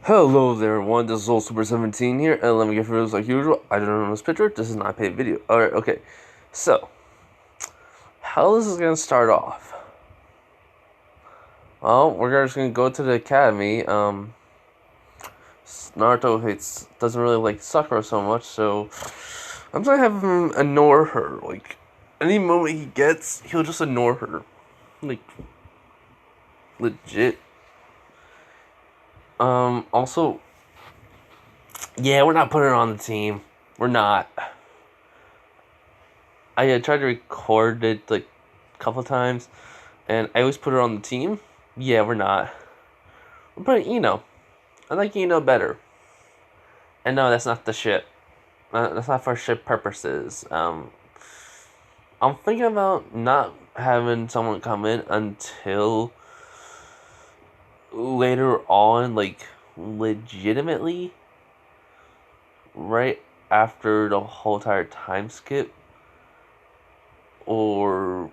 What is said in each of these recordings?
Hello there, everyone. This is Old Super 17 here, and let me get through this like usual. I don't know this picture. This is not a paid video. Alright, okay. So, how this is going to start off? Well, we're just going to go to the academy. Naruto doesn't really like Sakura so much, so I'm just going to have him ignore her. Like, any moment he gets, he'll just ignore her. Like, legit. Also, yeah, we're not putting her on the team. We're not. I tried to record it like a couple times, and I always put her on the team. Yeah, we're not. We're putting Ino. I like Ino better. And no, that's not the ship. That's not for ship purposes. I'm thinking about not having someone come in until later on, like legitimately, right after the whole entire time skip, or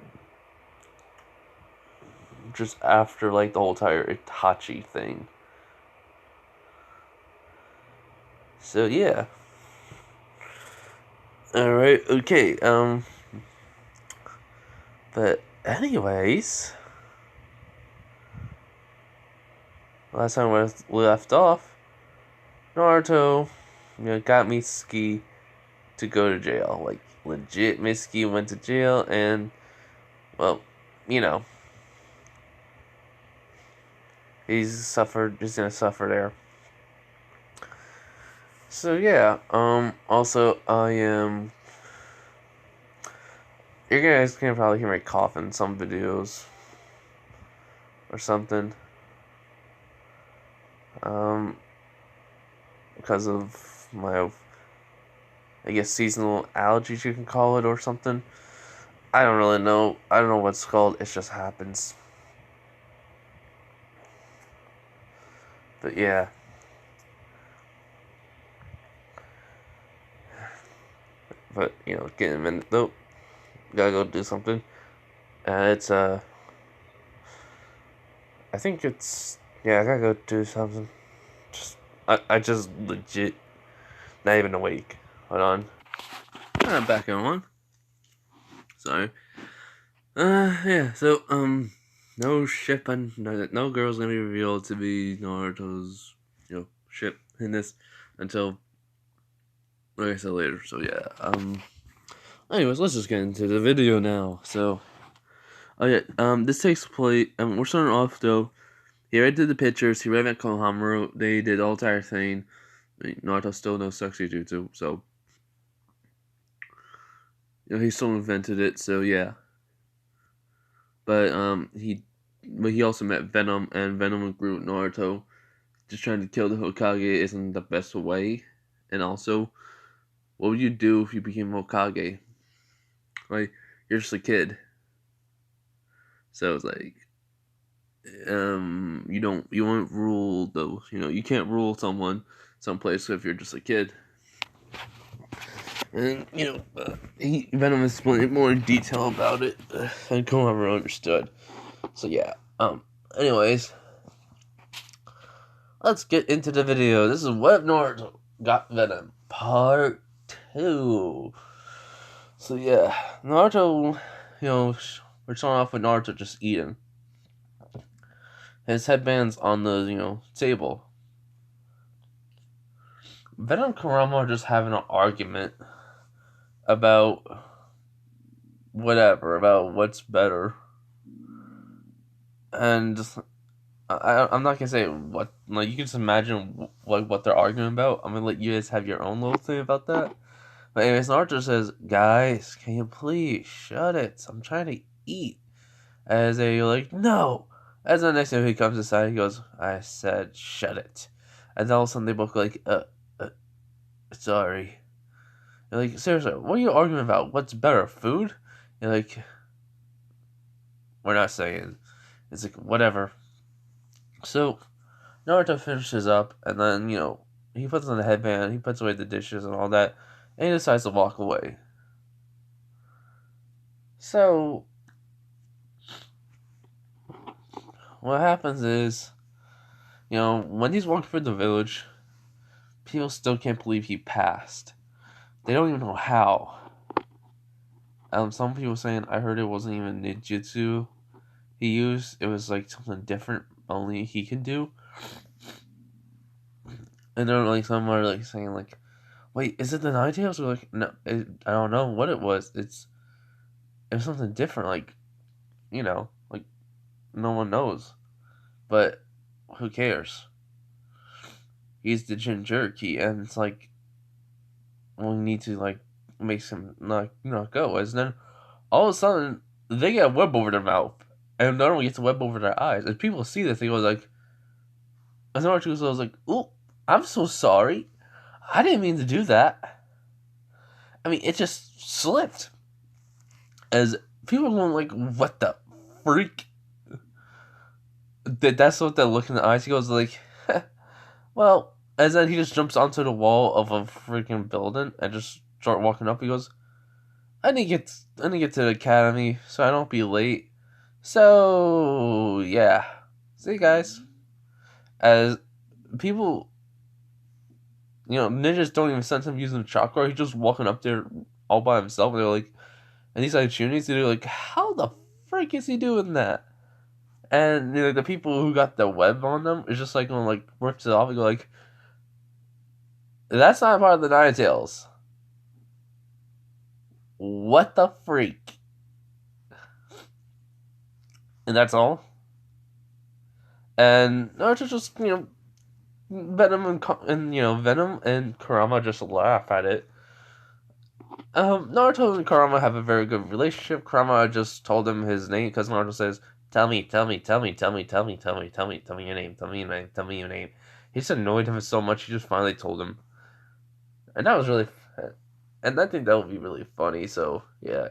just after like the whole entire Itachi thing. So yeah. Alright, okay, but anyways, last time we left off, Naruto, got Mitsuki to go to jail. Like, legit, Mitsuki went to jail, and, well, he's gonna suffer there. So yeah, also, you guys can probably hear me cough in some videos, or something, because of my, I guess, seasonal allergies, you can call it, or something. I don't really know. I don't know what it's called. It just happens. But yeah. But, getting a minute though. Gotta go do something. It's, I think it's, yeah, I gotta go do something. I just legit not even awake. Hold on. I'm back on. Sorry. Yeah, so, no ship and no girl's gonna be revealed to be Naruto's, ship in this until, like I said, later. So yeah, anyways, let's just get into the video now. So, oh yeah, this takes place, we're starting off though. He already did the pictures, he already met Konohamaru, they did the entire thing. Naruto still knows sexy jutsu, so, he still invented it, so yeah. But, he also met Venom, and Venom grew with Naruto. Just trying to kill the Hokage isn't the best way. And also, what would you do if you became Hokage? Like, you're just a kid. So it's like, you won't rule those, you can't rule someplace if you're just a kid. And, Venom explained more in detail about it, and Konohamaru understood. So yeah, anyways, let's get into the video. This is What Naruto Got Venom, Part 2. So yeah, Naruto, we're starting off with Naruto just eating. His headband's on the, table. Venom and Kurama are just having an argument about about what's better. And I'm not gonna say what, like, you can just imagine what they're arguing about. I'm gonna let you guys have your own little thing about that. But anyways, Naruto says, "Guys, can you please shut it? I'm trying to eat." As they're like, "No." As the next time he comes inside, he goes, "I said shut it." And then all of a sudden they both go like, sorry. You're like, seriously, what are you arguing about? What's better, food? You're like, we're not saying. It's like, whatever. So, Naruto finishes up, and then, he puts on the headband, he puts away the dishes and all that, and he decides to walk away. So, what happens is, when he's walking through the village, people still can't believe he passed. They don't even know how. Some people saying I heard it wasn't even ninjutsu he used. It was like something different only he can do. And then like some are like saying like, wait, is it the Nine Tails? Or like, no, I don't know what it was. It was something different. Like, like no one knows. But who cares? He's the Jinchuriki, and it's like we need to like make him not go. And then all of a sudden they get a web over their mouth, and the other one gets a web over their eyes. And people see this, they go like, and Naruto was like, "Ooh, I'm so sorry. I didn't mean to do that. I mean, it just slipped." As people are going like, "What the freak?" That's what they look in the eyes. He goes like, "Well," and then he just jumps onto the wall of a freaking building and just start walking up. He goes, I need to get to the academy so I don't be late. So yeah, see you guys." As people, ninjas don't even sense him using the chakra. He's just walking up there all by himself. And they're like, and he's like shooting. So they're like, how the frick is he doing that? And the people who got the web on them is just like going like rips it off and go like, that's not part of the Nine Tails. What the freak? And that's all. And Naruto just Venom and Venom and Kurama just laugh at it. Naruto and Kurama have a very good relationship. Kurama just told him his name because Naruto says, tell me your name, tell me your name. He just annoyed him so much, he just finally told him. And that was really, and I think that would be really funny, so, yeah.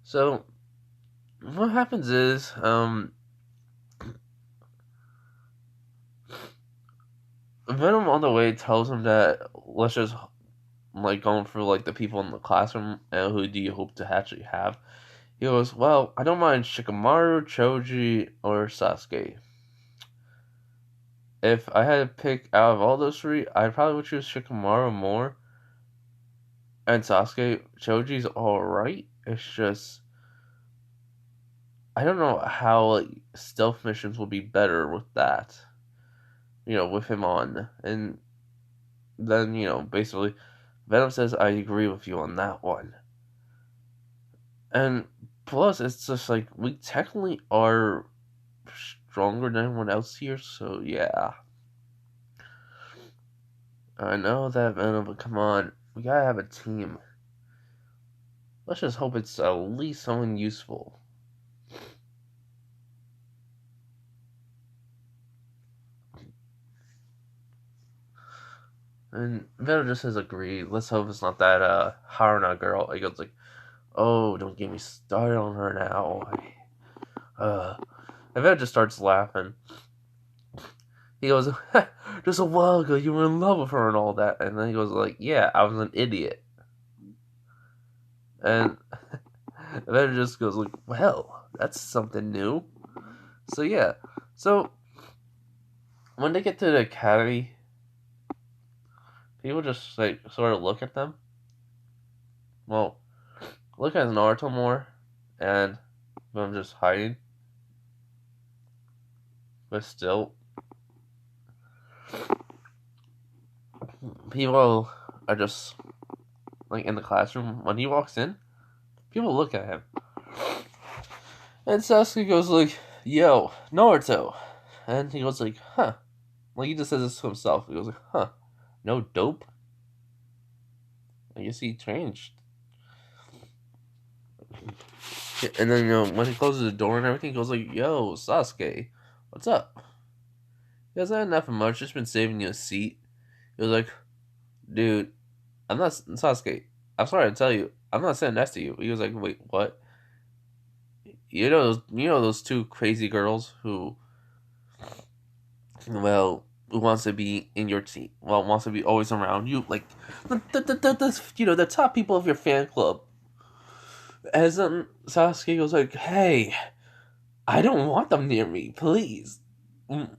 So, what happens is, Venom on the way tells him that, let's just like going through like the people in the classroom and who do you hope to actually have. He goes, well, I don't mind Shikamaru, Choji, or Sasuke. If I had to pick out of all those three, I probably would choose Shikamaru more. And Sasuke. Choji's alright. It's just I don't know how like stealth missions will be better with that. With him on. And then, basically Venom says, I agree with you on that one. And plus, it's just like, we technically are stronger than anyone else here, so yeah. I know that Venom, but come on, we gotta have a team. Let's just hope it's at least someone useful. And Venom just says agreed. Let's hope it's not that Haruna girl. He goes like, oh, don't get me started on her now. And Venom just starts laughing. He goes, just a while ago you were in love with her and all that. And then he goes like, yeah, I was an idiot. And Venom just goes like, well, that's something new. So yeah. So when they get to the academy, people just like sort of look at them. Well, look at Naruto more, and I'm just hiding. But still, people are just like in the classroom. When he walks in, people look at him. And Sasuke goes like, yo, Naruto. And he goes like, huh. Like he just says this to himself. He goes like, huh. No dope? I guess he changed. And then, when he closes the door and everything, he goes like, yo, Sasuke, what's up? He goes, nothing much, just been saving you a seat. He was like, dude, I'm not, Sasuke, I'm sorry to tell you, I'm not sitting next to you. He was like, wait, what? You know those two crazy girls who wants to be in your team, wants to be always around you, like the top people of your fan club. As Sasuke goes like, hey, I don't want them near me, please. "Mm,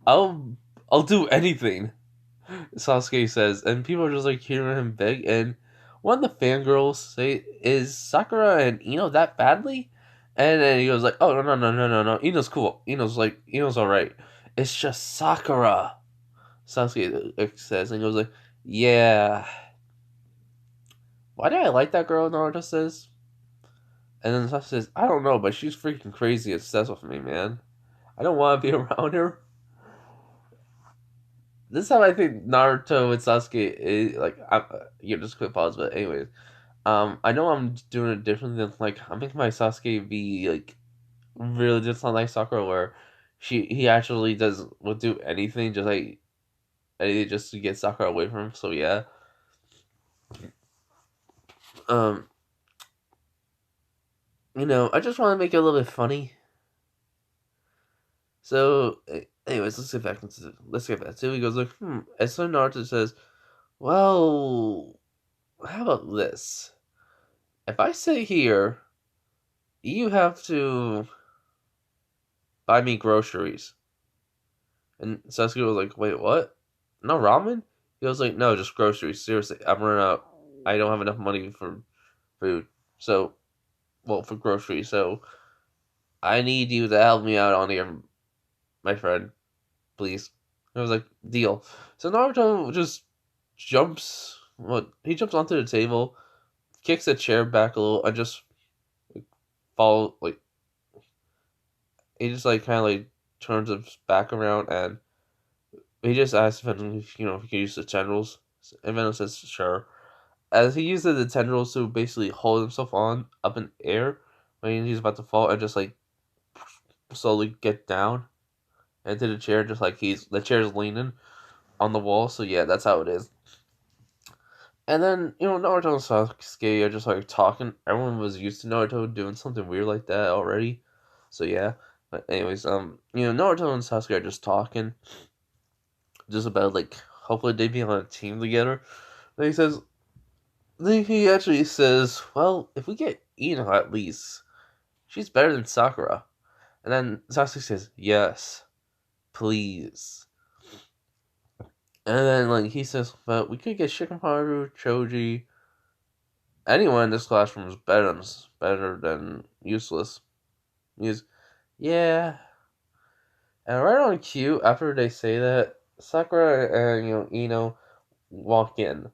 I'll I'll do anything," Sasuke says, and people are just like hearing him beg. And one of the fangirls say, "Is Sakura and Ino that badly?" And then he goes like, "Oh no, Ino's cool. Ino's all right. It's just Sakura." Sasuke says, and he goes like, "Yeah. Why do I like that girl?" Naruto says, and then Sasuke says, "I don't know, but she's freaking crazy obsessed with me, man. I don't want to be around her." This is how I think Naruto and Sasuke is like. Just a quick pause, but anyways, I know I'm doing it differently than like I'm making my Sasuke be like really just not like Sakura, where he actually will do anything just like anything just to get Sakura away from him. So yeah, um, I just want to make it a little bit funny. So, anyways, let's get back to it. He goes like, and so Naruto says, "Well, how about this? If I sit here, you have to buy me groceries." And Sasuke was like, "Wait, what? No ramen?" He was like, "No, just groceries. Seriously, I'm running out. I don't have enough money for food. So, well, for groceries. So, I need you to help me out on here, my friend, please." I was like, "Deal." So Naruto just jumps. What he jumps onto the table, kicks the chair back a little, and just like, fall like he just like kind of like turns his back around, and he just asks Venom if he can use the tendrils, and Venom says sure. As he uses the tendrils to basically hold himself on up in air when he's about to fall, and just like slowly get down into the chair, just like the chair's leaning on the wall. So yeah, that's how it is. And then, Naruto and Sasuke are just like talking. Everyone was used to Naruto doing something weird like that already. So yeah. But anyways, Naruto and Sasuke are just talking. Just about like hopefully they be on a team together. Then he actually says, "Well, if we get Ino at least, she's better than Sakura." And then Sasuke says, "Yes, please." And then like he says, "But we could get Shikamaru, Choji, anyone in this classroom is better than useless." He's, yeah. And right on cue, after they say that, Sakura and Ino walk in.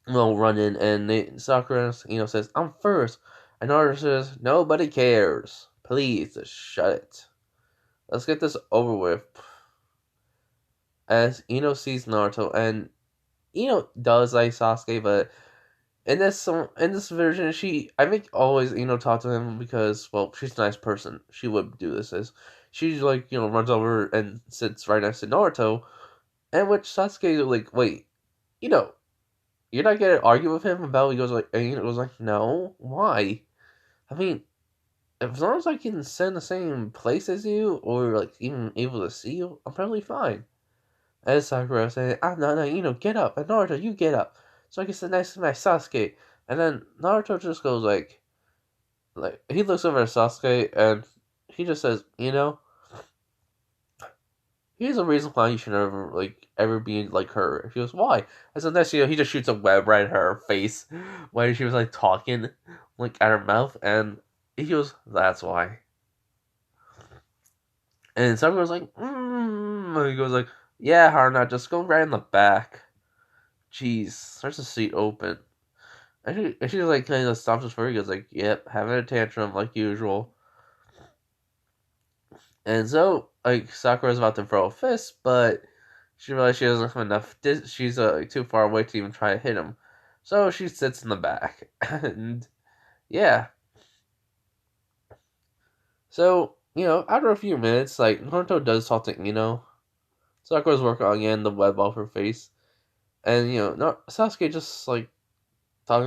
Well, run in, and Sakura says, "I'm first." And Naruto says, "Nobody cares. Please, just shut it. Let's get this over with." As Ino sees Naruto, and Ino does like Sasuke, but in this version, I think always talk to him because she's a nice person. She would do this as she like runs over and sits right next to Naruto, and which Sasuke like wait, you know you're not gonna argue with him about. He goes like and Ino goes like no, why? I mean, as long as I can sit in the same place as you or like even able to see you, I'm probably fine. As Sakura saying, "Ah, no, get up. And Naruto, you get up. So I can sit next to my Sasuke." And then Naruto just goes he looks over at Sasuke and he just says, here's a reason why you should never, ever be like her. He goes, why? And so next, he just shoots a web right at her face when she was, talking, at her mouth. And he goes, that's why. And Sakura's like, And he goes yeah, Haruna, just go right in the back. Jeez, there's a seat open. And she kind of stops his fur. He goes yep, having a tantrum like usual. And so Sakura's about to throw a fist, but she realizes she doesn't have enough. She's too far away to even try to hit him. So she sits in the back, and yeah. So after a few minutes, Naruto does talk to Sakura's working on getting the web off her face, and Sasuke just talking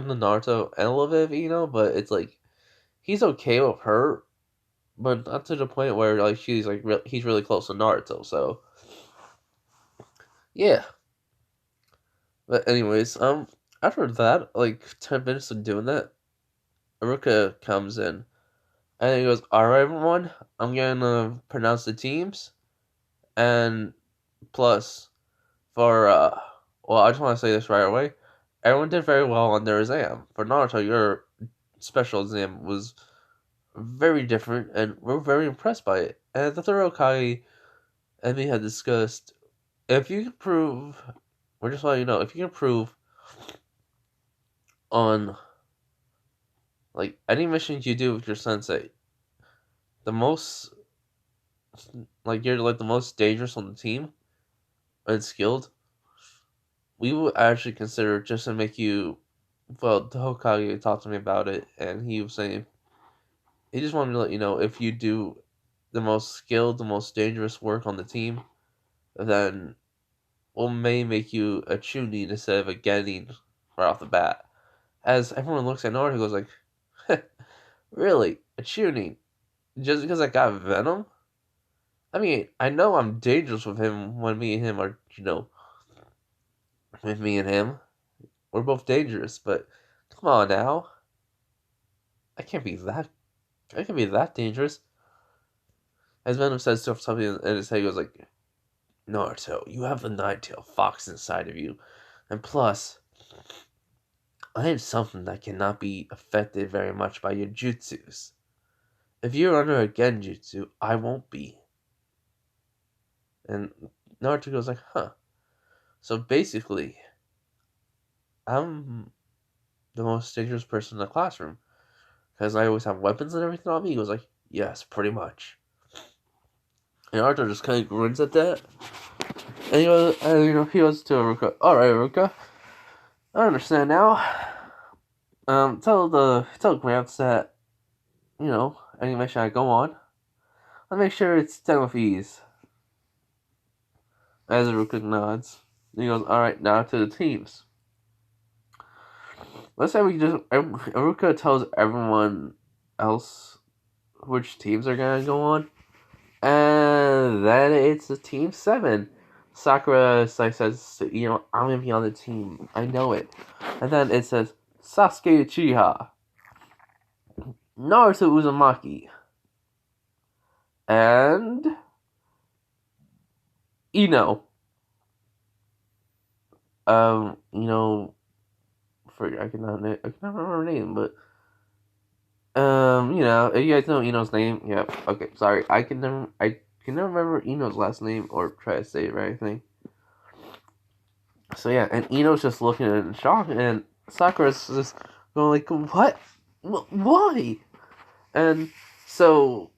to Naruto and a little bit of but it's he's okay with her, but not to the point where she's he's really close to Naruto. So yeah. But anyways, after that, 10 minutes of doing that, Aruka comes in And he goes, "Alright, everyone, I'm gonna pronounce the teams. And plus, for, well, I just want to say this right away. Everyone did very well on their exam. For Naruto, your special exam was very different, and we're very impressed by it. And the third Hokage and me had discussed, if you can prove, we're just letting you know, if you can prove on, like, any missions you do with your sensei, the most, like, you're, like, the most dangerous on the team and skilled, we would actually consider just to make you, well, the Hokage talked to me about it, and he was saying, he just wanted me to let you know, if you do the most skilled, the most dangerous work on the team, then we may make you a Chunin instead of a Genin right off the bat. As everyone looks at Naruto and goes like, really? A Chunin? Just because I got Venom? I mean, I know I'm dangerous with him when me and him are, with me and him. We're both dangerous, but come on now. I can't be that dangerous. As Venom says something in his head, he goes like, Naruto, you have the nine-tailed fox inside of you. And plus, I am something that cannot be affected very much by your jutsus. If you're under a genjutsu, I won't be. And Naruto goes like, huh. So basically, I'm the most dangerous person in the classroom. Because I always have weapons and everything on me. He goes like, yes, pretty much. And Naruto just kind of grins at that. And he goes to Iruka, alright, Iruka, I understand now. Tell Gramps that, any mission I go on, I'll make sure it's done with ease. As Iruka nods. And he goes, alright, now to the teams. Let's say Iruka tells everyone else which teams are gonna go on. And then it's the team 7. Sakura says, I'm gonna be on the team. I know it. And then it says, Sasuke Uchiha, Naruto Uzumaki, and Ino. I cannot remember her name, but if you guys know Ino's name, yeah, okay, sorry, I can never remember Ino's last name or try to say it right, I think. So yeah, and Ino's just looking in shock, and Sakura's just going like, what? Why? And so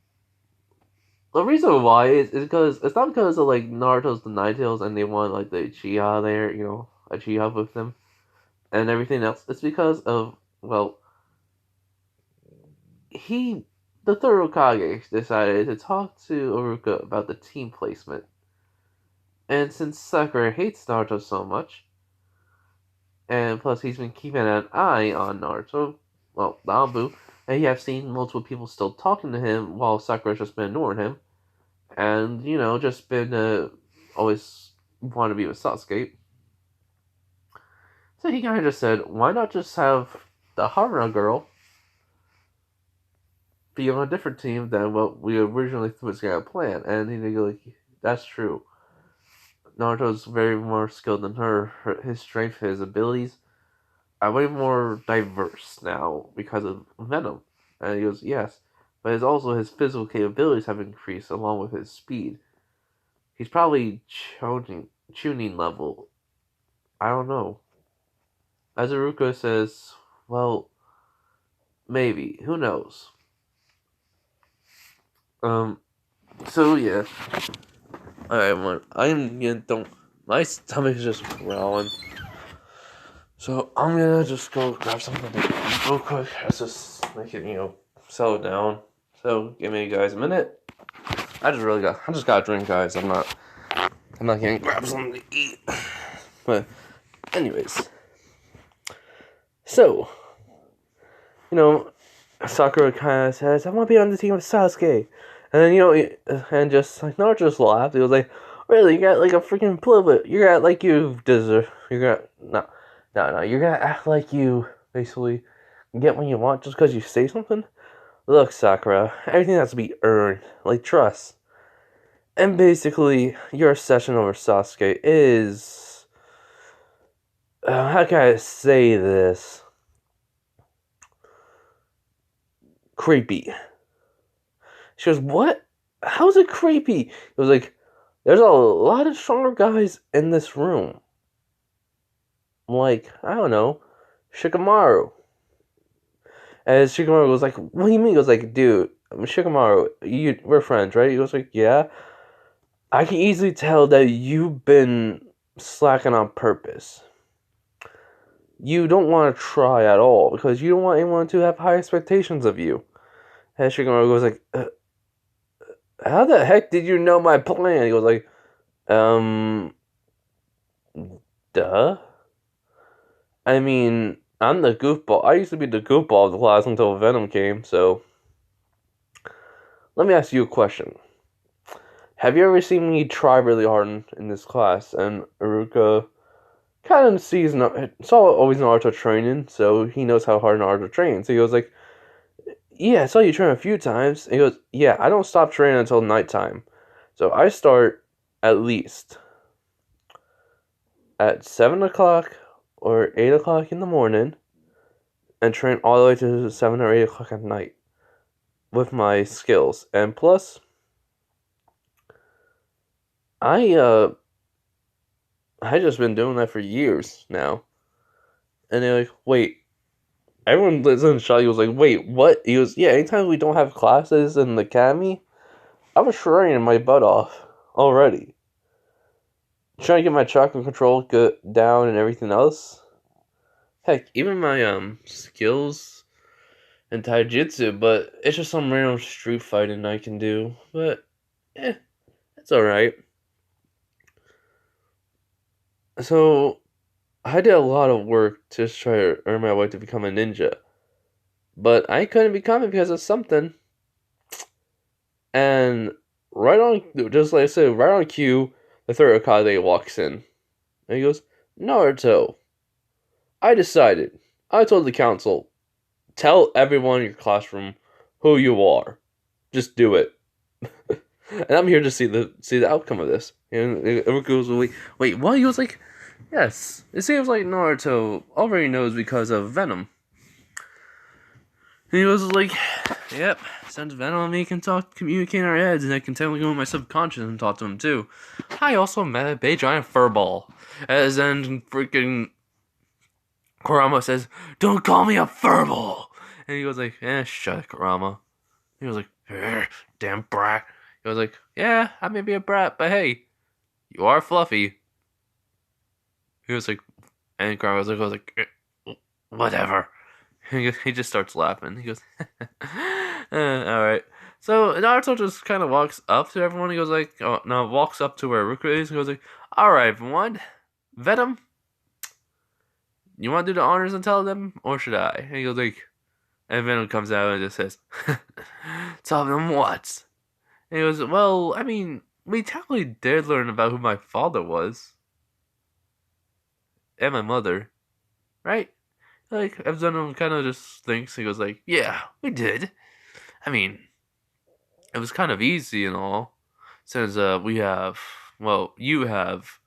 the reason why is because it's not because of like Naruto's the Nine-Tails and they want like the Uchiha there, Uchiha with them and everything else. It's because of, well, the third Hokage decided to talk to Iruka about the team placement. And since Sakura hates Naruto so much, and plus he's been keeping an eye on Naruto, well, Nambu, and you have seen multiple people still talking to him while Sakura's just been ignoring him, and, just been always want to be with Sasuke. So he kind of just said, why not just have the Haruna girl be on a different team than what we originally was going to plan? And he go like, that's true. Naruto's very more skilled than her. His strength, his abilities are way more diverse now because of Venom. And he goes, yes, but it's also his physical capabilities have increased along with his speed. He's probably tuning level. I don't know. As Iruka says, well, maybe. Who knows? So yeah. Alright, my stomach is just growling. So I'm gonna just go grab something to eat real quick. Let's just make it, settle down. So give me guys a minute. I just got a drink, guys. I'm not gonna grab something to eat. But anyways. So, Sakura kind of says, I want to be on the team with Sasuke. And then, and just like Naruto just laughed. He was like, really, you got like a freaking pivot. You got like you deserve. You got, no. You're gonna act like you basically get what you want just because you say something? Look, Sakura, everything has to be earned, like trust. And basically, your session over Sasuke is. How can I say this? Creepy. She goes, "What? How's it creepy?" It was like, "There's a lot of stronger guys in this room. Like, I don't know, Shikamaru." And Shikamaru was like, "What do you mean?" He goes like, "Dude, Shikamaru, we're friends, right?" He goes like, "Yeah." I can easily tell that you've been slacking on purpose. You don't want to try at all because you don't want anyone to have high expectations of you. And Shikamaru goes like, "How the heck did you know my plan?" He goes like, um, duh. I mean, I'm the goofball. I used to be the goofball of the class until Venom came, so let me ask you a question. Have you ever seen me try really hard in this class? And Iruka kind of saw always Naruto training, so he knows how hard Naruto trains. So he goes like, "Yeah, I saw you train a few times." And he goes, "Yeah, I don't stop training until nighttime. So I start at least at 7 o'clock or 8 o'clock in the morning and train all the way to 7 or 8 o'clock at night with my skills. And plus, I, uh, I just been doing that for years now." And they're like, "Wait." Everyone that's in shock. He was like, "Wait, what?" He goes, "Yeah, anytime we don't have classes in the academy, I was training my butt off already. Trying to get my chakra control good down and everything else. Heck, even my skills in taijutsu, but it's just some random street fighting I can do. But it's alright." So I did a lot of work to try to earn my way to become a ninja. But I couldn't become it because of something. And right on, just like I said, right on cue, the third Hokage walks in. And he goes, "Naruto, I decided. I told the council, tell everyone in your classroom who you are. Just do it." And I'm here to see the outcome of this. And everyone goes, "Wait, what?" He was like, "Yes, it seems like Naruto already knows because of Venom." And he was like, "Yep, since Venom and me can communicate in our heads, and I can technically go in my subconscious and talk to him too. I also met a big giant furball." As then freaking Kurama says, "Don't call me a furball." And he goes like, shut it, Kurama." He was like, "Damn brat." He was like, "Yeah, I may be a brat, but hey, you are fluffy." He was like, and Kurama was like, "Whatever." He just starts laughing. He goes, "Alright." So Naruto just kind of walks up to everyone. He goes like, "Oh no!" Walks up to where Ruka is. He goes like, "Alright, everyone, Venom, you want to do the honors and tell them, or should I?" And he goes like, and Venom comes out and just says, "Tell them what?" And he goes, "Well, I mean, we technically did learn about who my father was and my mother, right?" Like, Venom kind of just thinks. He goes like, "Yeah, we did. I mean, it was kind of easy and all, since you have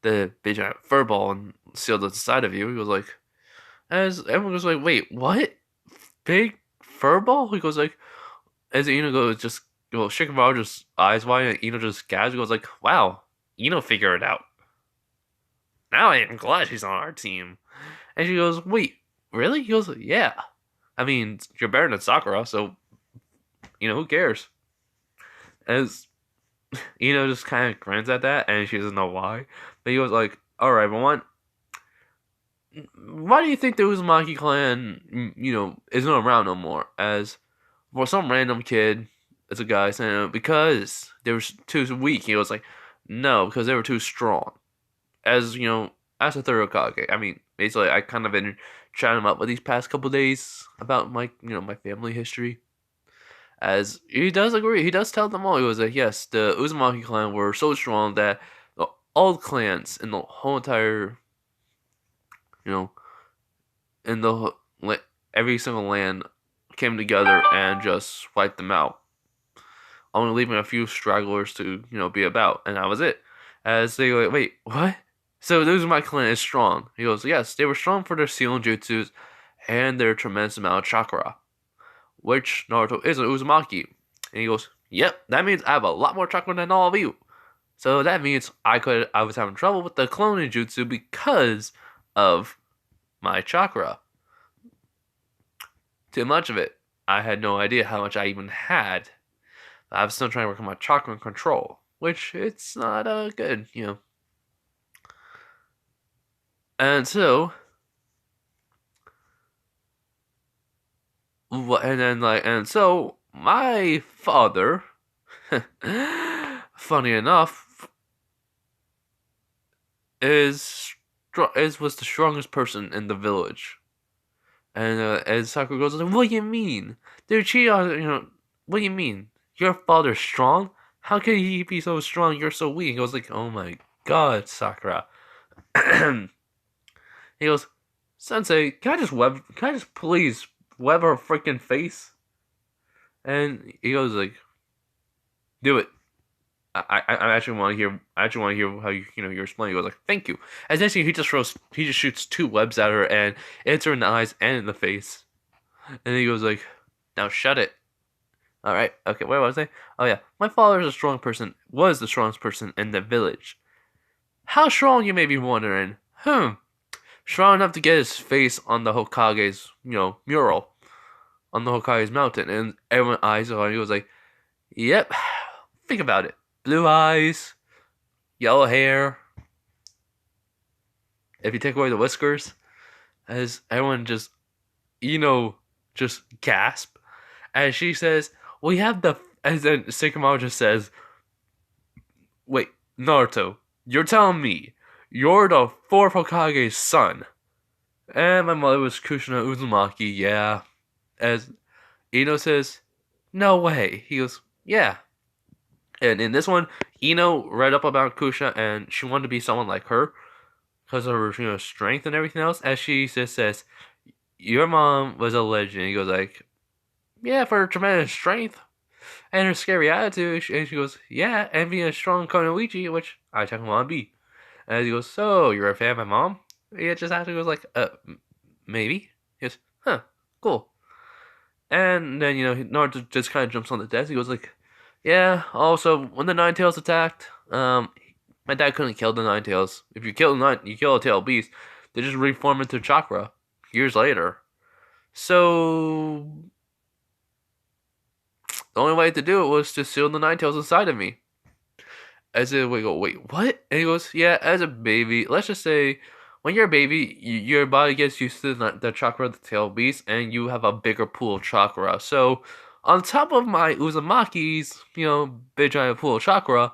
the big giant furball and sealed inside of you." He goes like, as everyone goes like, "Wait, what? Big furball?" He goes like, as Ino goes just, well, Shikamaru just eyes wide and Ino just gasps. He goes like, "Wow, Ino figured it out. Now I am glad she's on our team." And she goes, "Wait, really?" He goes, "Yeah. I mean, you're better than Sakura, so, who cares?" As just kind of grins at that, and she doesn't know why. But he was like, "Alright, everyone, why do you think the Uzumaki clan, isn't around no more?" As for some random kid, it's a guy saying, "Because they were too weak." He was like, "No, because they were too strong." As, as a third Hokage, I mean, basically, I kind of been chatting him up with these past couple days about my family history. As he does agree, he does tell them all. He was like, "Yes, the Uzumaki clan were so strong that all clans in the whole entire, you know, in the every single land came together and just wiped them out, only leaving a few stragglers to, be about, and that was it. As they go, wait, what? So the Uzumaki clan is strong. He goes, yes, they were strong for their sealing jutsus and their tremendous amount of chakra, which Naruto is an Uzumaki. And he goes, yep, that means I have a lot more chakra than all of you. So that means I was having trouble with the cloning jutsu because of my chakra. Too much of it. I had no idea how much I even had. I was still trying to work on my chakra control, which it's not good, And so, my father, funny enough, was the strongest person in the village. And Sakura goes, what do you mean? They're cheating on, what do you mean? Your father's strong? How can he be so strong? You're so weak. He goes like, oh my god, Sakura. He goes, Sensei, can I just please web her freaking face? And he goes like, do it. I actually want to hear. I actually want to hear how you're explaining. He goes like, thank you. And then he just shoots 2 webs at her, and it's her in the eyes and in the face. And he goes like, now shut it. All right, okay. What was I? Oh yeah, my father is a strong person. Was the strongest person in the village. How strong, you may be wondering? Strong enough to get his face on the Hokage's, mural on the Hokage's mountain, and everyone's eyes are on. He was like, yep. Think about it. Blue eyes, yellow hair. If you take away the whiskers, as everyone just, just gasp. As she says, we have the. As then Sekimaro just says, wait, Naruto, you're telling me you're the 4th Hokage's son? And my mother was Kushina Uzumaki, yeah. As Ino says, no way. He goes, yeah. And in this one, Ino read up about Kusha, and she wanted to be someone like her because of her, strength and everything else. As she just says, your mom was a legend. He goes like, yeah, for her tremendous strength and her scary attitude. And she goes, yeah, and being a strong Konoichi, which I technically want to be. And he goes, so you're a fan of my mom? He just actually goes like, maybe. He goes, huh, cool. And then, Naruto just kind of jumps on the desk. He goes like, yeah, also, when the Nine Tails attacked, my dad couldn't kill the Nine Tails. If you kill a tail beast, they just reform into chakra years later. So, the only way to do it was to seal the Nine Tails inside of me. As if we go, wait, what? And he goes, yeah, as a baby, let's just say, when you're a baby, your body gets used to the chakra of the tail beast, and you have a bigger pool of chakra. So, on top of my Uzumaki's, big giant pool of chakra,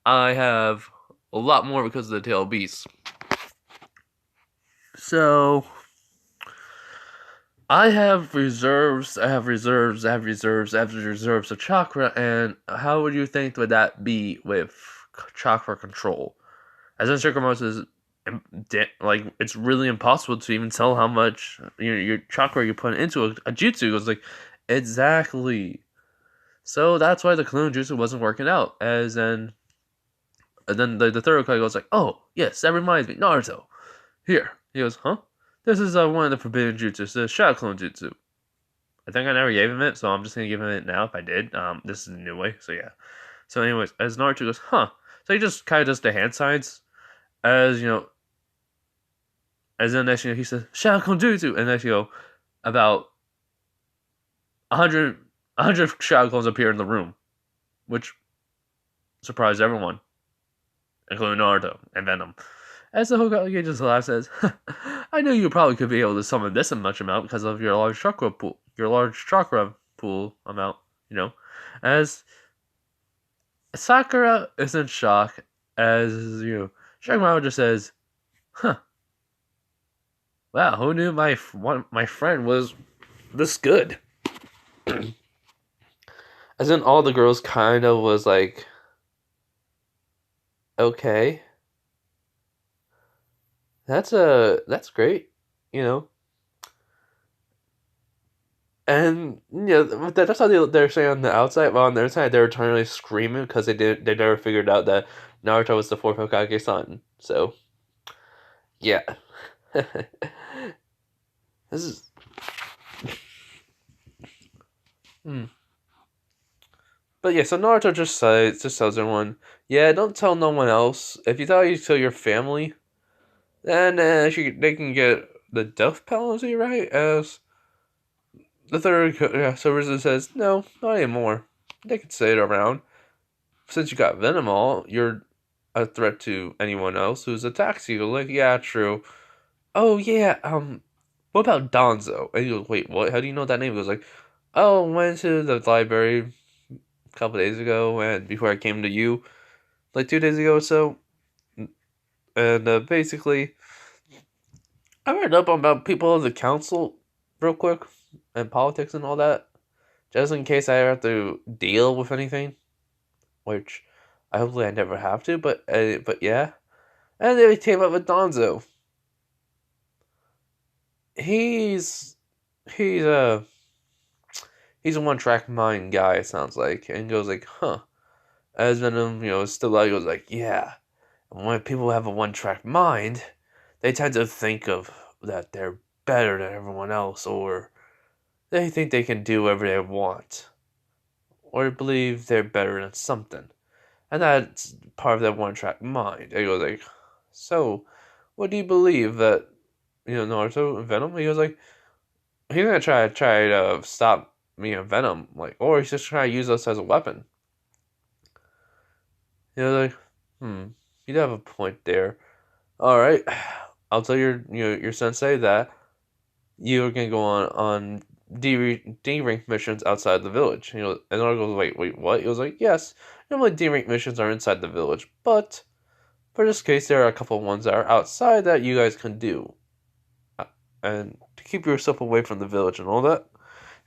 I have a lot more because of the tail beast. So, I have reserves of chakra, and how would you think would that be with chakra control? As in Shikamaru says, like, it's really impossible to even tell how much your chakra you put into a jutsu. It was like, exactly. So that's why the clone jutsu wasn't working out. And then the third Hokage goes like, oh, yes, that reminds me, Naruto. Here. He goes, huh? This is one of the forbidden jutsus, the Shadow Clone Jutsu. I think I never gave him it, so I'm just going to give him it now if I did. This is a new way, so yeah. So anyways, as Naruto goes, huh? So he just kind of does the hand signs, as, as then next he says, Shadow Clone Jutsu, and next about 100 Shadow Clones appear in the room, which surprised everyone, including Naruto and Venom. As the Hokage just laughs, says, I knew you probably could be able to summon this in much amount because of your large chakra pool amount, As Sakura is in shock, as, Shikamaru just says, huh. Wow, who knew my friend was this good? As in all the girls kind of was like, okay. That's great, And that's how they're saying on the outside. Well, on the inside, they're eternally screaming because they never figured out that Naruto was the fourth Hokage's son. So yeah, this is. Hmm. But yeah, so Naruto just tells everyone, yeah, don't tell no one else. If you tell your family, then they can get the death penalty, right? As the third, yeah. So Rizzo says, no, not anymore. They can say it around. Since you got Venom all, you're a threat to anyone else who's attacked you. Like, yeah, true. Oh yeah, what about Donzo? And he goes, wait, what? How do you know that name? He goes like, oh, went to the library a couple days ago, and before I came to you, like 2 days ago or so, and basically, I read up about people of the council real quick and politics and all that, just in case I have to deal with anything, which I hopefully I never have to, but yeah. And then we came up with Donzo. He's he's a he's a one track mind guy. It sounds like, and goes like, huh. As Venom, is still out. He goes like, yeah. And when people have a one track mind, they tend to think of that they're better than everyone else, or they think they can do whatever they want, or believe they're better than something, and that's part of that one track mind. And he goes like, so, what do you believe that Naruto and Venom? He goes like, he's gonna try to stop me and Venom, like, or he's just trying to use us as a weapon. Like, you do have a point there. All right, I'll tell your sensei that you're gonna go on D rank missions outside the village. And Naruto goes, wait, what? He was like, yes, normally D rank missions are inside the village, but for this case, there are a couple ones that are outside that you guys can do, and to keep yourself away from the village and all that.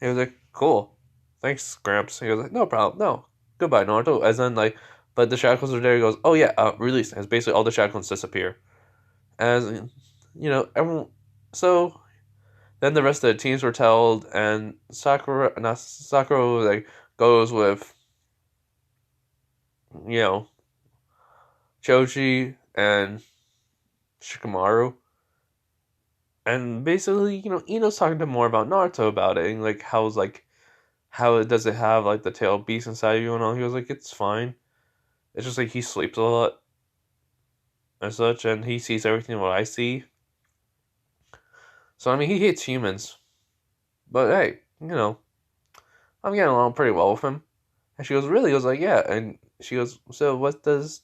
He was like, cool. Thanks, Gramps. He goes like, no problem. No. Goodbye, Naruto. As then like, but the shackles are there. He goes, oh yeah, release. As basically all the shackles disappear. As everyone. So then the rest of the teams were told, and Sakura like goes with you know Choji and Shikamaru. And basically, Ino's talking to more about Naruto about it, and like how it does it have like the tail beast inside of you and all. He was like, it's fine. It's just like he sleeps a lot and such, and he sees everything what I see. So I mean, he hates humans, but hey, I'm getting along pretty well with him. And she goes, really? He goes like, yeah. And she goes, so what does?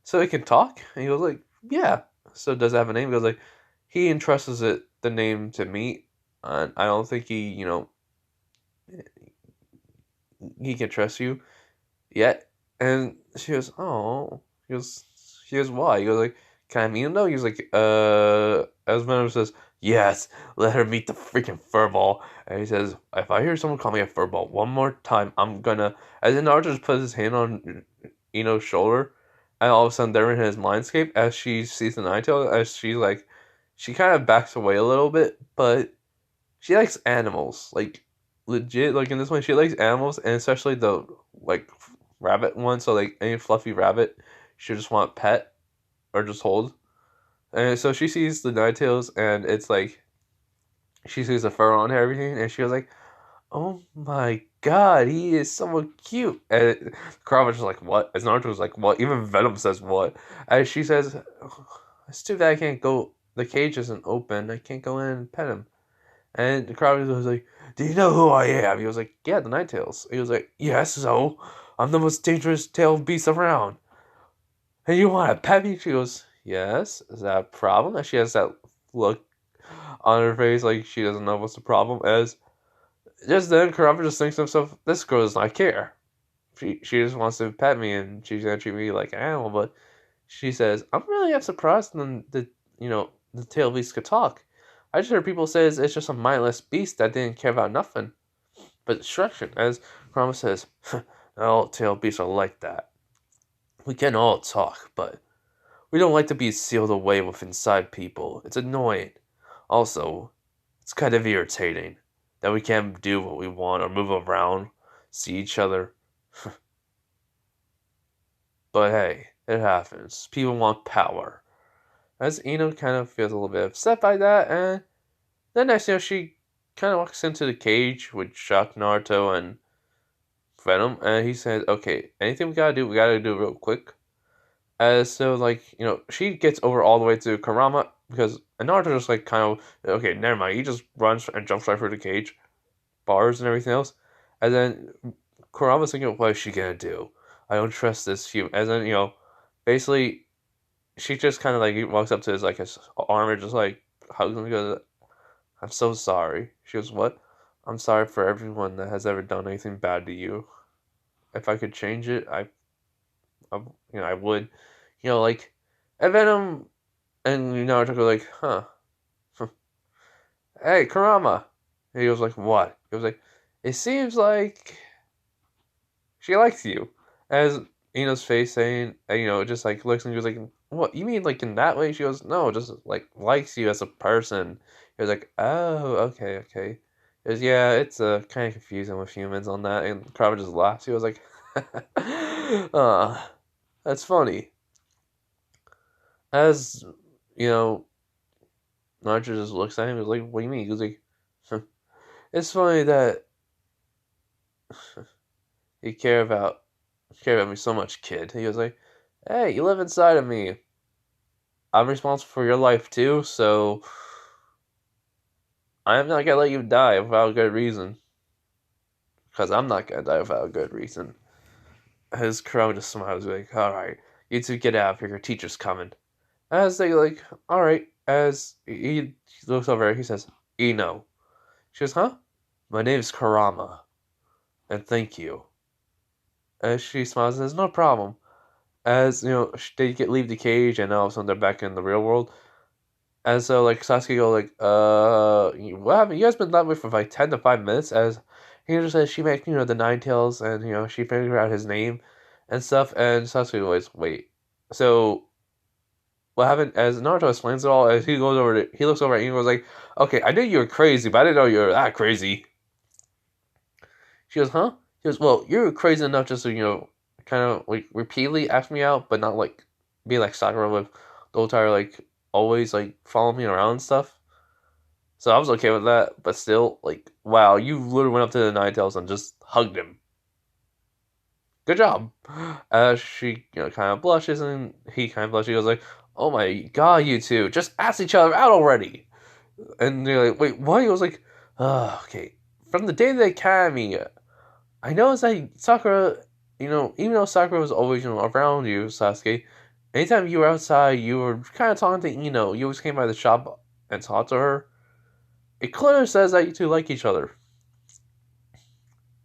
So he can talk? And he goes like, yeah. So does it have a name? He goes like, he entrusts it the name to me, and I don't think he can trust you yet. And she goes, oh. She goes, why? He goes like, can I meet him though? He was like, as Venom says, yes, let her meet the freaking furball. And he says, if I hear someone call me a furball one more time, I'm gonna. As in, Naruto just puts his hand on Ino's shoulder, and all of a sudden they're in his mindscape as she sees the Ninetale, as she kind of backs away a little bit, but she likes animals, like legit. Like in this one, she likes animals, and especially the like rabbit one. So like any fluffy rabbit, she just want pet or just hold. And so she sees the Ninetales, and it's like she sees the fur on her, everything, and she was like, "Oh my god, he is so cute." And Kurama's just like, "What?" As Naruto was like, "What?" Even Venom says, "What?" And she says, oh, "It's too bad I can't go. The cage isn't open. I can't go in and pet him." And Kurama was like, "Do you know who I am?" He was like, "Yeah, the Ninetales." He was like, "Yes, so I'm the most dangerous tailed beast around. And you want to pet me?" She goes, "Yes." Is that a problem? And she has that look on her face like she doesn't know what's the problem. As just then, Kurama just thinks to himself, "This girl does not care. She just wants to pet me, and she's gonna treat me like an animal." But she says, "I'm really surprised that the tail beast could talk. I just heard people say it's just a mindless beast that didn't care about nothing but destruction." As Kurama says, "All tail beasts are like that. We can all talk, but we don't like to be sealed away with inside people. It's annoying. Also, it's kind of irritating." that we can't do what we want or move around, see each other. But hey, it happens. People want power. As Ino kind of feels a little bit upset by that, and then next thing you know, she kind of walks into the cage with Shock, Naruto, and Venom, and he says, "Okay, anything we gotta do real quick." So like she gets over all the way to Karama because Naruto just like kind of okay, never mind. He just runs and jumps right through the cage, bars and everything else, and then Kurama's thinking, "What is she gonna do? I don't trust this human." And then basically she just kind of like walks up to his arm and just like hugs him and goes, "I'm so sorry." She goes, "What?" "I'm sorry for everyone that has ever done anything bad to you. If I could change it, I I would." Like, and Venom and Naruto go like, "Huh, hey, Kurama." And he was like, "What?" He was like, "It seems like she likes you." As Ino's face saying, just like looks and he was like, "What? You mean like in that way?" She goes, "No, just like likes you as a person." He was like, "Oh, okay, okay." He goes, "Yeah, it's kind of confusing with humans on that." And Kurama just laughs. He was like, that's funny." As you know, Naruto just looks at him. He's like, "What do you mean?" He goes like, "It's funny that you care about me so much, kid." He was like, "Hey, you live inside of me. I'm responsible for your life too, so I'm not gonna let you die without a good reason. Because I'm not gonna die without a good reason." His crow just smiles like, "Alright, you two get out of here, your teacher's coming." As they like, "Alright," as he looks over, he says, "Ino." She goes, "Huh? My name is Karama, and thank you." As she smiles and says, "No problem." As they leave the cage, and all of a sudden they're back in the real world. And so like Sasuke go like, what happened? You guys been that way for like 10 to 5 minutes." As he just says she met the Nine Tails, and she figured out his name and stuff. And Sasuke goes, "Wait, so what happened?" As Naruto explains it all, as he looks over at Ino and goes like, "Okay, I knew you were crazy, but I didn't know you were that crazy." She goes, "Huh?" He goes, "Well, you're crazy enough just to kind of like repeatedly ask me out, but not like be like Sakura with the whole entire like always like following me around and stuff." So I was okay with that, but still, like, wow, you literally went up to the Ninetales and just hugged him. Good job. She, kind of blushes, and he kind of blushes. He goes like, "Oh my god, you two, just ask each other out already." And they're like, "Wait, what?" He was like, okay. From the day of the academy, I noticed that Sakura, even though Sakura was always, around you, Sasuke, anytime you were outside, you were kind of talking to Ino. You always came by the shop and talked to her. It clearly says that you two like each other.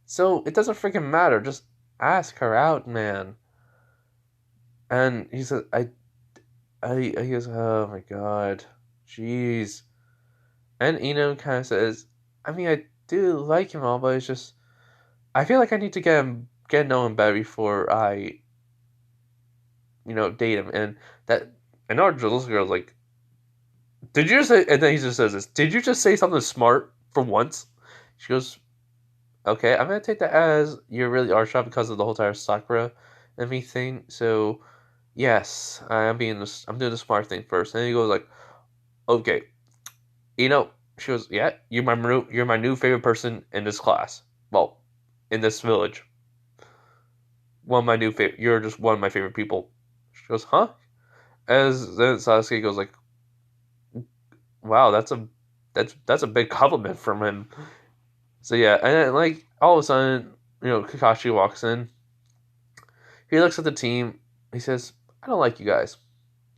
So it doesn't freaking matter. Just ask her out, man." And he said, he goes, "Oh my god. Jeez." And Ino kind of says, "I mean, I do like him all, but it's just, I feel like I need to get to know him better before I, date him." And that, and our little girl's like, "Did you just say," and then he just says this, "Did you just say something smart for once?" She goes, "Okay, I'm gonna take that as you really are shocked because of the whole entire Sakura and me thing. So yes, I'm doing the smart thing first." And he goes like, "Okay, you know." She goes, "Yeah, you're my new favorite person in this class. Well, in this village. One of my new favorite. You're just one of my favorite people." She goes, "Huh?" As then Sasuke goes like, "Wow, that's a big compliment from him." So yeah, and then like all of a sudden, Kakashi walks in. He looks at the team. He says, "I don't like you guys."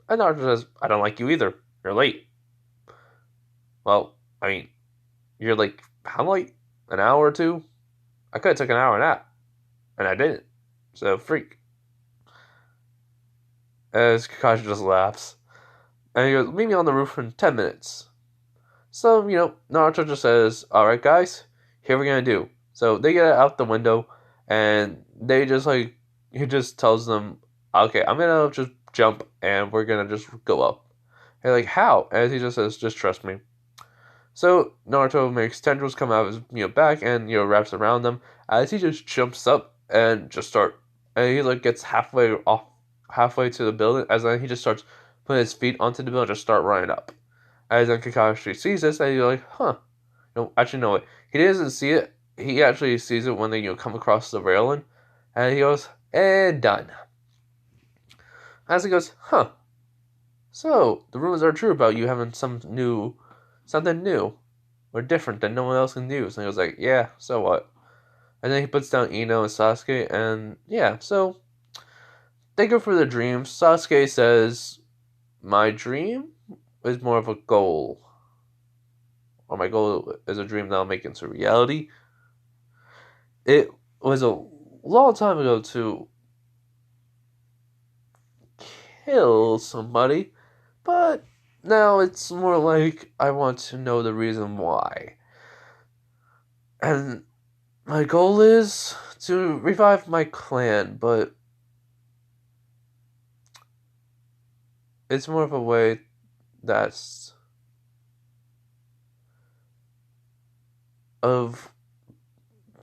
And Naruto says, "I don't like you either. You're late." "Well, I mean, you're like, how late? An hour or two? I could have took an hour nap, and I didn't. So, freak." As Kakashi just laughs. And he goes, "Meet me on the roof in 10 minutes. So, Naruto just says, "Alright, guys, here we're gonna do." So, they get out the window, and they just like, he just tells them, "Okay, I'm gonna just jump, and we're gonna just go up." They're like, "How?" As he just says, "Just trust me." So Naruto makes tendrils come out of his back and wraps around them as he just jumps up and just start and he like gets halfway to the building as then he just starts putting his feet onto the building and just start running up. As then Kakashi sees this and he's like, huh. No, actually no, he doesn't see it. He actually sees it when they come across the railing, and he goes, and done. As he goes, huh. So the rumors are true about you having something new or different that no one else can use. And he was like, yeah, so what? And then he puts down Ino and Sasuke, and yeah, so they go for their dreams. Sasuke says, my dream is more of a goal. Or my goal is a dream that I'll make into reality. It was a long time ago to kill somebody, but now it's more like I want to know the reason why. And my goal is to revive my clan, but it's more of a way that's of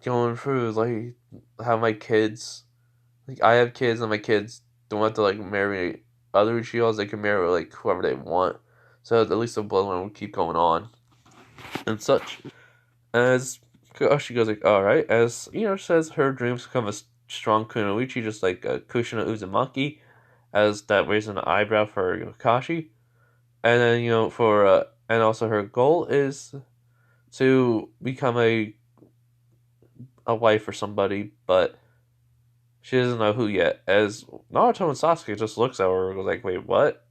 going through like how my kids, like I have kids and my kids don't have to like marry other Uchihas. They can marry like whoever they want, so at least the bloodline will keep going on and such. As Kakashi goes like, all right, as says her dreams become a strong kunoichi, just like Kushina Uzumaki, as that raises an eyebrow for Kakashi, and then for and also her goal is to become a wife for somebody, but she doesn't know who yet. As Naruto and Sasuke just looks at her and goes like, wait, what?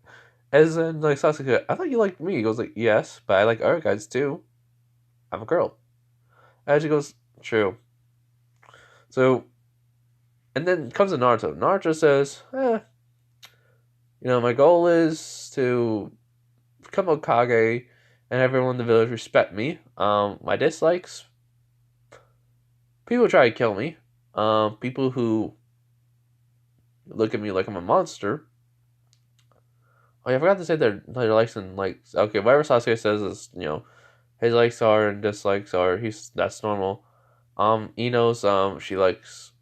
As then like Sasuke, I thought you liked me. He goes like, yes, but I like other guys too. I'm a girl. And she goes, true. So, and then comes to Naruto. Naruto says, my goal is to become Hokage and everyone in the village respect me. My dislikes, people try to kill me. People who look at me like I'm a monster. Oh, yeah, I forgot to say their likes and likes. Okay, whatever Sasuke says is, his likes are and dislikes are. That's normal. Ino's she likes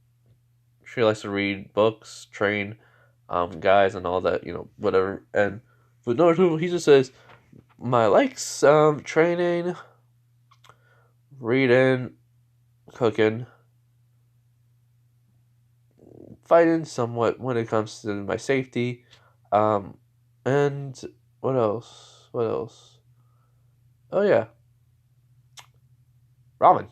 to read books, train, guys and all that, whatever. And but Naruto, he just says my likes, training, reading, cooking, fighting somewhat when it comes to my safety, and what else? What else? Oh yeah, ramen.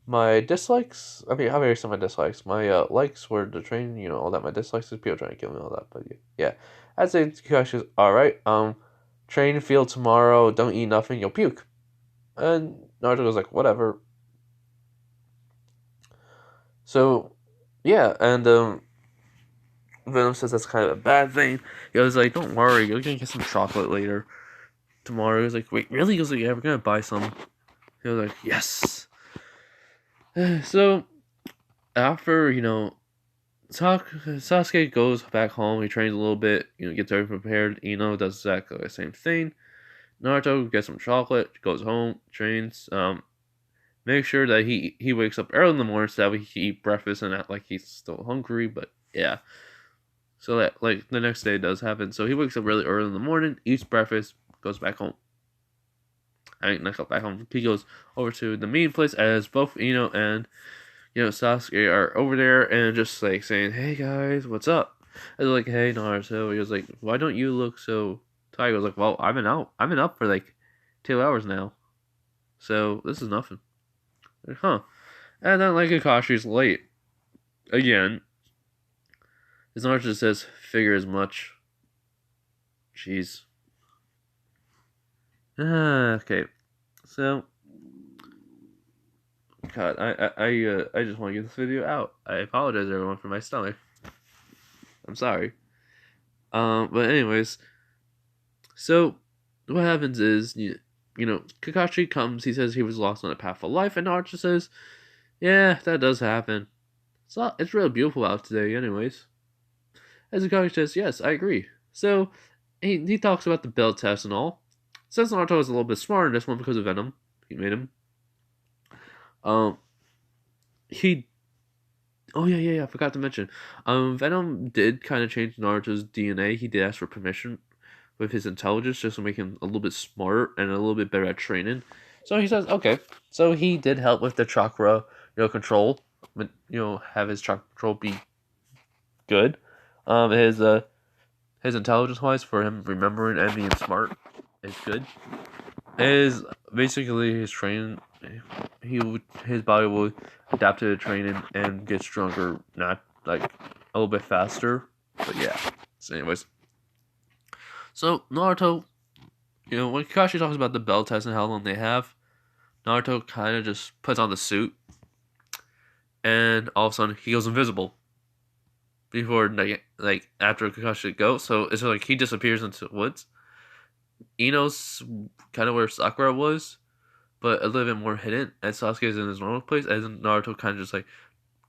My dislikes, I mean, how many some of my dislikes? My likes were to train, all that. My dislikes is people trying to kill me, all that. But yeah, I'd say Kakashi's alright. Train, field tomorrow, don't eat nothing, you'll puke. And Naruto was like, whatever. So, yeah, and Venom says that's kind of a bad thing. He was like, don't worry, you're gonna get some chocolate later. Tomorrow. He was like, wait, really? He was like, yeah, we're gonna buy some. He was like, yes. So, after, Sasuke goes back home, he trains a little bit, gets everything prepared. Does exactly the same thing. Naruto gets some chocolate, goes home, trains, make sure that he wakes up early in the morning so that he can eat breakfast and act like he's still hungry, but yeah. So that, like, the next day does happen. So he wakes up really early in the morning, eats breakfast, goes back home. Not back home. He goes over to the meeting place as both and Sasuke are over there and just like saying, "Hey guys, what's up?" And they're like, "Hey Naruto." He was like, "Why don't you look so tired?" I was like, "Well, I've been up for like 2 hours now, so this is nothing." Like, huh? And then like Kakashi's late again. As Naruto says, "Figure as much." Jeez. Okay, so. God, I just want to get this video out. I apologize, everyone, for my stomach. I'm sorry. But anyways, so what happens is Kakashi comes. He says he was lost on the path of life, and Naruto says, "Yeah, that does happen. It's really beautiful out today, anyways." As Kakashi says, "Yes, I agree." So he talks about the belt test and all, Since Naruto is a little bit smarter in this one because of Venom, he made him. Um, he. Oh yeah. I forgot to mention. Venom did kind of change Naruto's DNA. He did ask for permission with his intelligence just to make him a little bit smarter and a little bit better at training. So he says, okay. So he did help with the chakra, control. Have his chakra control be good. His intelligence wise for him remembering and being smart is good. Is basically his training. His body will adapt to the training and get stronger, not like a little bit faster. But yeah. So anyways. So Naruto, when Kakashi talks about the bell test and how long they have, Naruto kind of just puts on the suit, and all of a sudden he goes invisible. Before like after Kakashi goes, so it's like he disappears into the woods. Ino's kind of where Sakura was, but a little bit more hidden, and Sasuke's in his normal place, and then Naruto kind of just like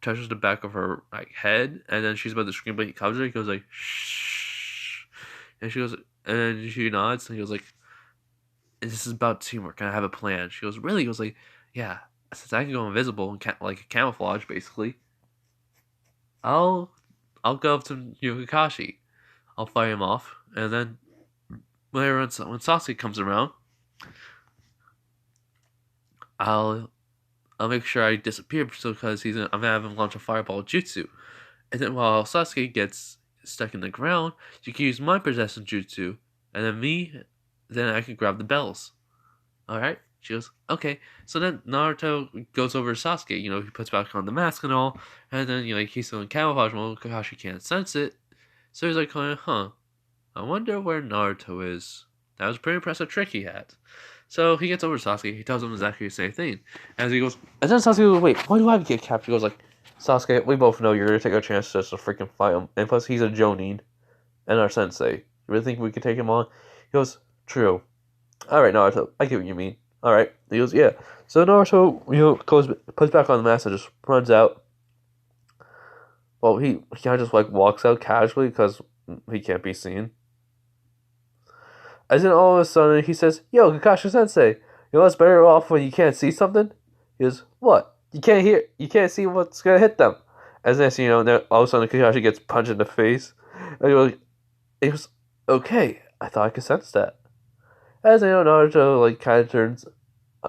touches the back of her like head, and then she's about to scream, but he covers her. He goes like shh, and she goes, and then she nods, and he goes like, "This is about teamwork, and I have a plan." She goes, "Really?" He goes like, "Yeah, since I can go invisible and like camouflage, basically, I'll go up to Kakashi. I'll fight him off, and then when Sasuke comes around, I'll make sure I disappear so because I'm gonna have him launch a fireball jutsu, and then while Sasuke gets stuck in the ground, you can use my possession jutsu, and then I can grab the bells. All right." She goes, "Okay." So then Naruto goes over to Sasuke. He puts back on the mask and all, and then he's still in camouflage mode. Kakashi can't sense it, so he's like, "Huh? I wonder where Naruto is." That was a pretty impressive trick he had. So he gets over to Sasuke. He tells him exactly the same thing. And he goes, and then Sasuke goes, "Wait, why do I get captured?" He goes like, "Sasuke, we both know you're gonna take a chance just to freaking fight him. And plus, he's a Jonin and our sensei. You really think we could take him on?" He goes, "True. All right, Naruto, I get what you mean. All right." He goes, "Yeah." So Naruto, puts back on the mask and just runs out. Well, he kind of just like walks out casually because he can't be seen. And then all of a sudden he says, "Yo, Kakashi Sensei, what's better off when you can't see something?" He goes, "What? You can't see what's gonna hit them." As next then all of a sudden Kakashi gets punched in the face. And he goes, "Okay, I thought I could sense that." As Naruto like kind of turns,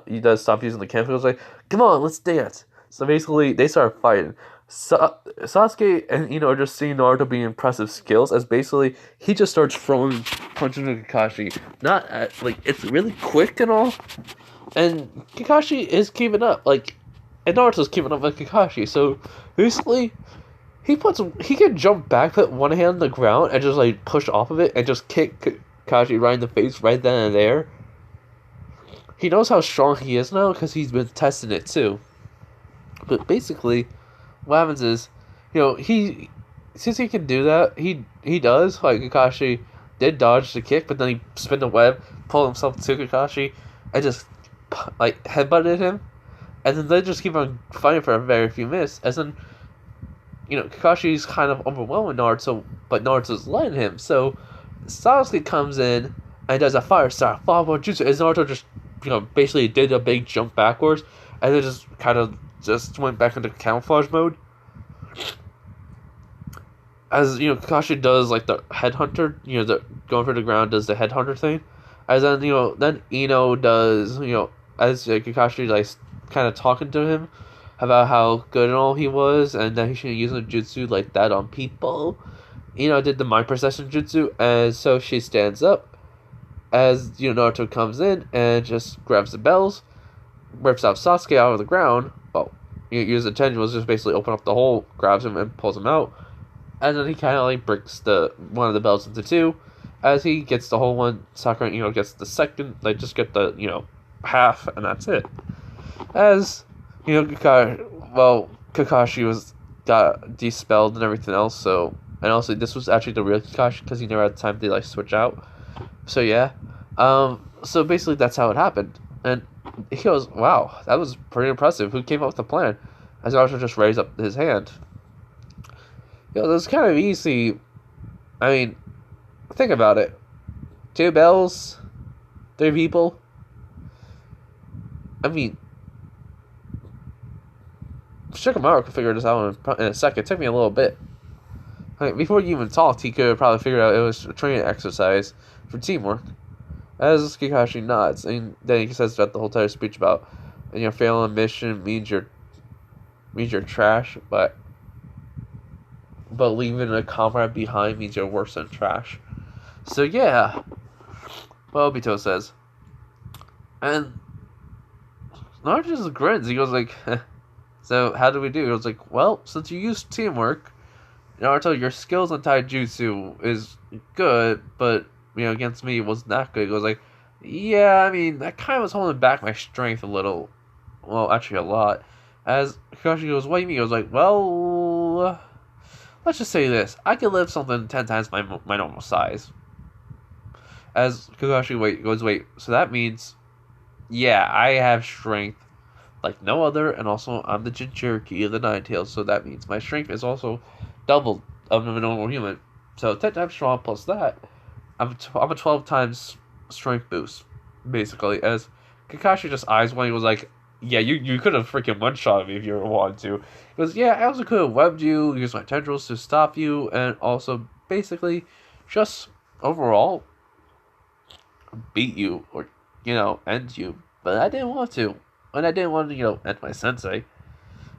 he does stop using the camp. He goes like, "Come on, let's dance." So basically, they start fighting. Sasuke and are just seeing Naruto being impressive skills as basically he just starts throwing punches at Kakashi. Not at, like it's really quick and all, and Kakashi is keeping up. And Naruto's keeping up with Kakashi. So basically, he can jump back, put one hand on the ground, and just like push off of it and just kick Kakashi right in the face right then and there. He knows how strong he is now because he's been testing it too. But basically, what happens is, since he can do that, he does. Like Kakashi did dodge the kick, but then he spin the web, pull himself to Kakashi, and just like headbutted him, and then they just keep on fighting for a very few minutes. As then, Kakashi's kind of overwhelmed with Naruto, but Naruto's letting him. So Sasuke comes in and does a fire style follow jutsu, as Naruto just basically did a big jump backwards, and then just kind of just went back into camouflage mode. As Kakashi does like the headhunter, the going for the ground does the headhunter thing. As then then Ino does as Kakashi like kind of talking to him about how good and all he was, and that he should use a jutsu like that on people. Did the mind possession jutsu, and so she stands up. As Naruto comes in and just grabs the bells, rips out Sasuke out of the ground. Well, his intention was just basically open up the hole, grabs him and pulls him out, and then he kind of like breaks one of the bells into two. As he gets the whole one, Sakura gets the second. They just get the half, and that's it. As Kakashi got dispelled and everything else. So, and also this was actually the real Kakashi because he never had time to like switch out. So yeah, so basically that's how it happened, and he goes, "Wow, that was pretty impressive. Who came up with the plan?" As Naruto just raised up his hand. It was kind of easy. I mean, think about it. 2 bells, 3 people. I mean, Shikamaru could figure this out in a second. It took me a little bit. Like, before you even talked, he could have probably figured out it was a training exercise for teamwork. As Kakashi nods, and then he says throughout the whole entire speech about, failing a mission means you're trash, but leaving a comrade behind means you're worse than trash. So yeah, what Obito says. And Naruto just grins. He goes like, so how do we do? He goes like, well, since you used teamwork, Naruto, your skills on taijutsu is good, but against me it was not good. He goes like, yeah, I mean, that kind of was holding back my strength a little. Well, actually a lot. As Kakashi goes, what do you mean? He goes like, well, let's just say this. I could lift something 10 times my normal size. As Kakashi goes, so that means, yeah, I have strength like no other, and also I'm the Jinchuriki of the Nine Tails, so that means my strength is also double of a normal human. So 10 times strong plus that, I'm a 12 times strength boost, basically. As Kakashi just eyes when he was like, yeah, you could have freaking one-shot me if you wanted to. He goes, yeah, I also could have webbed you, used my tendrils to stop you, and also basically just overall beat you or, end you. But I didn't want to. And I didn't want to, end my sensei.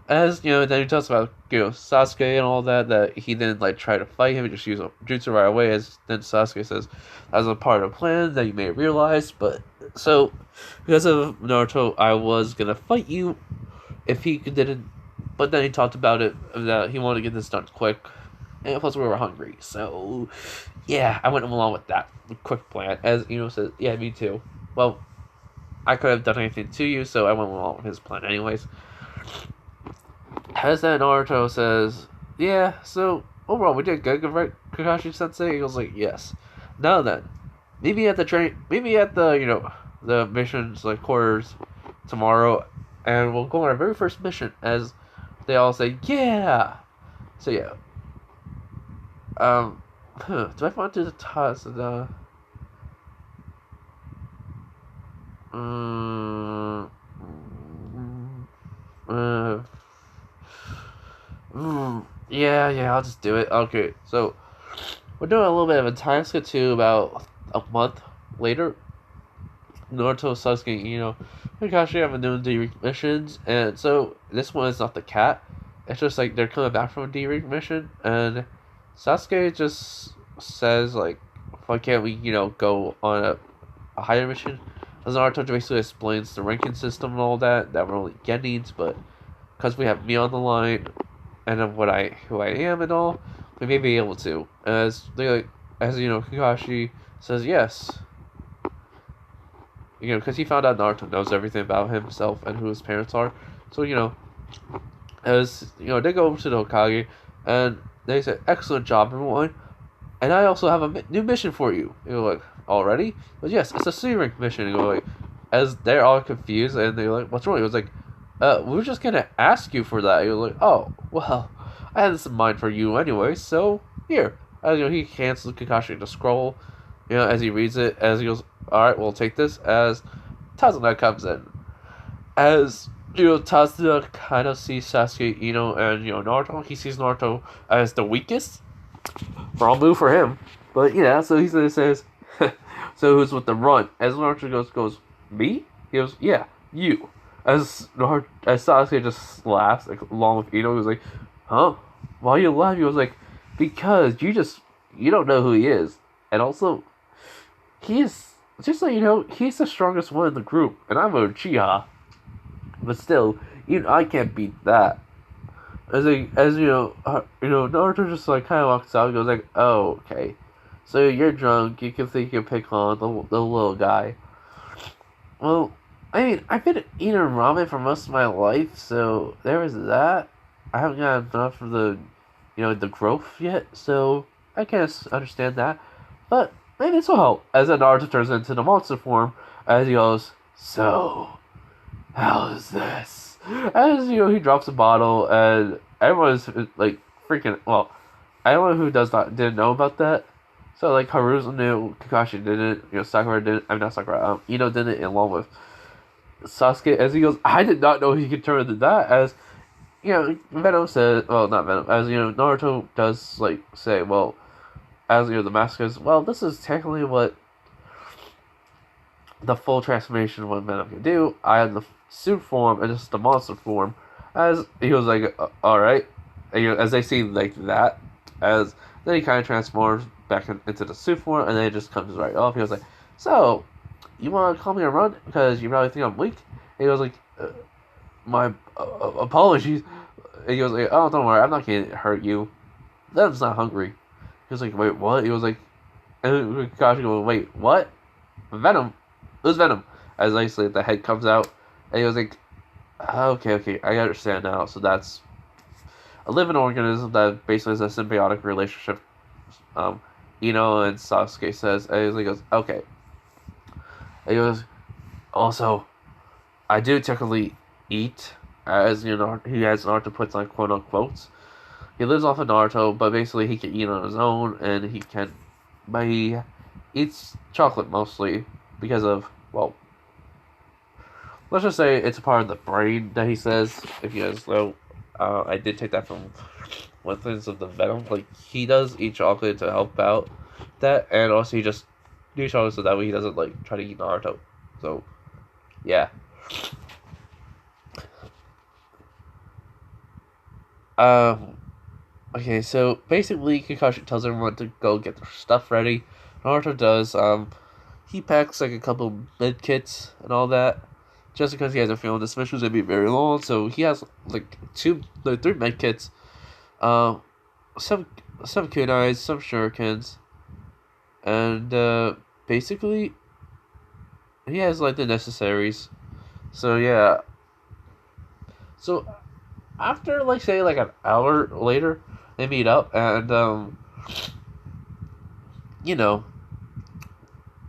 As, then he talks about, Sasuke and all that he didn't, try to fight him, he just used a jutsu right away, as then Sasuke says, as a part of a plan that you may realize, but, so, because of Naruto, I was gonna fight you if he didn't, but then he talked about it, that he wanted to get this done quick, and plus we were hungry, so, yeah, I went along with that quick plan, as, says, yeah, me too. Well, I could have done anything to you, so I went along with his plan anyways. As that Naruto says, yeah, so overall we did good, right, Kakashi Sensei? He goes like, yes. Now then, meet me at the the missions quarters tomorrow, and we'll go on our very first mission. As they all say, yeah. So yeah. Do I want to do the toss the? Yeah, I'll just do it. Okay, so we're doing a little bit of a time skip to about a month later. Naruto, Sasuke, Kakashi have been doing D-Ring missions, and so this one is not the cat. It's just like they're coming back from a D-Ring mission, and Sasuke just says like, why can't we, go on a higher mission? As Naruto basically explains the ranking system and all that we're only getting, but because we have me on the line and of who I am and all, we may be able to. As Kakashi says yes. Because he found out Naruto knows everything about himself and who his parents are. So, as, they go over to the Hokage, and they say, excellent job, everyone. And I also have a new mission for you. Like, already? But yes, it's a C-rank mission. Like, as they're all confused, and they're like, what's wrong? He was like, we were just gonna ask you for that. He was like, oh, well, I had this in mind for you anyway, so, here. As, he cancels Kakashi to scroll, as he reads it, as he goes, alright, we'll take this, as Tazuna comes in. As, Tazuna kind of sees Sasuke, and, Naruto, he sees Naruto as the weakest. Wrong move for him. But, yeah, so he says, so who's with the run? As Naruto goes, me? He goes, yeah, you. As Sasuke just laughs, along with Ino, he was like, huh? Why you laugh? He was like, because you don't know who he is. And also, he is, just so you know, he's the strongest one in the group, and I'm a Uchiha. But still, I can't beat that. Naruto just kind of walks out and goes like, oh, okay. So you're drunk, you can think you pick on the little guy. Well, I mean, I've been eating ramen for most of my life, so there is that. I haven't gotten enough of the growth yet, so I can't understand that. But maybe this will help. As Naruto turns into the monster form, as he goes, so, how is this? As, he drops a bottle, and everyone is, freaking, well, anyone who didn't know about that, So like Haruka knew, Kakashi didn't, Sakura didn't. I mean not Sakura. Ino didn't, along with Sasuke. As he goes, I did not know he could turn into that. As Venom says, well, not Venom. As Naruto does like say, well, as the mask is, well, this is technically what the full transformation of what Venom can do. I had the suit form and just the monster form. As he was like, all right, and, as they see like that, as then he kind of transforms back into the suit form, and then it just comes right off. He was like, so you want to call me a run because you probably think I'm weak? And he was like, my apologies. And he was like, oh, don't worry, I'm not gonna hurt you. Venom's not hungry. He was like, wait, what? He was like, and Kakashi goes, wait, what? Venom? It was Venom. As nicely the head comes out, and he was like, okay, I understand now. So that's a living organism that basically is a symbiotic relationship. Ino and Sasuke says, and he goes, okay. And he goes, also, I do technically eat, as he has Naruto puts on quote unquote. He lives off of Naruto, but basically he can eat on his own, and but he eats chocolate mostly because of, well, let's just say it's a part of the brain that he says. If you guys know, I did take that from one things of the Venom. Like, he does eat chocolate to help out that, and also he just eats chocolate so that way he doesn't like try to eat Naruto. So, yeah. Okay, so basically Kakashi tells everyone to go get their stuff ready. Naruto does. He packs like a couple med kits and all that, just because he has a feeling this mission's gonna be very long. So he has like three med kits, some kunais, some shurikens, and basically he has like the necessaries. So yeah. So after like say like an hour later, they meet up and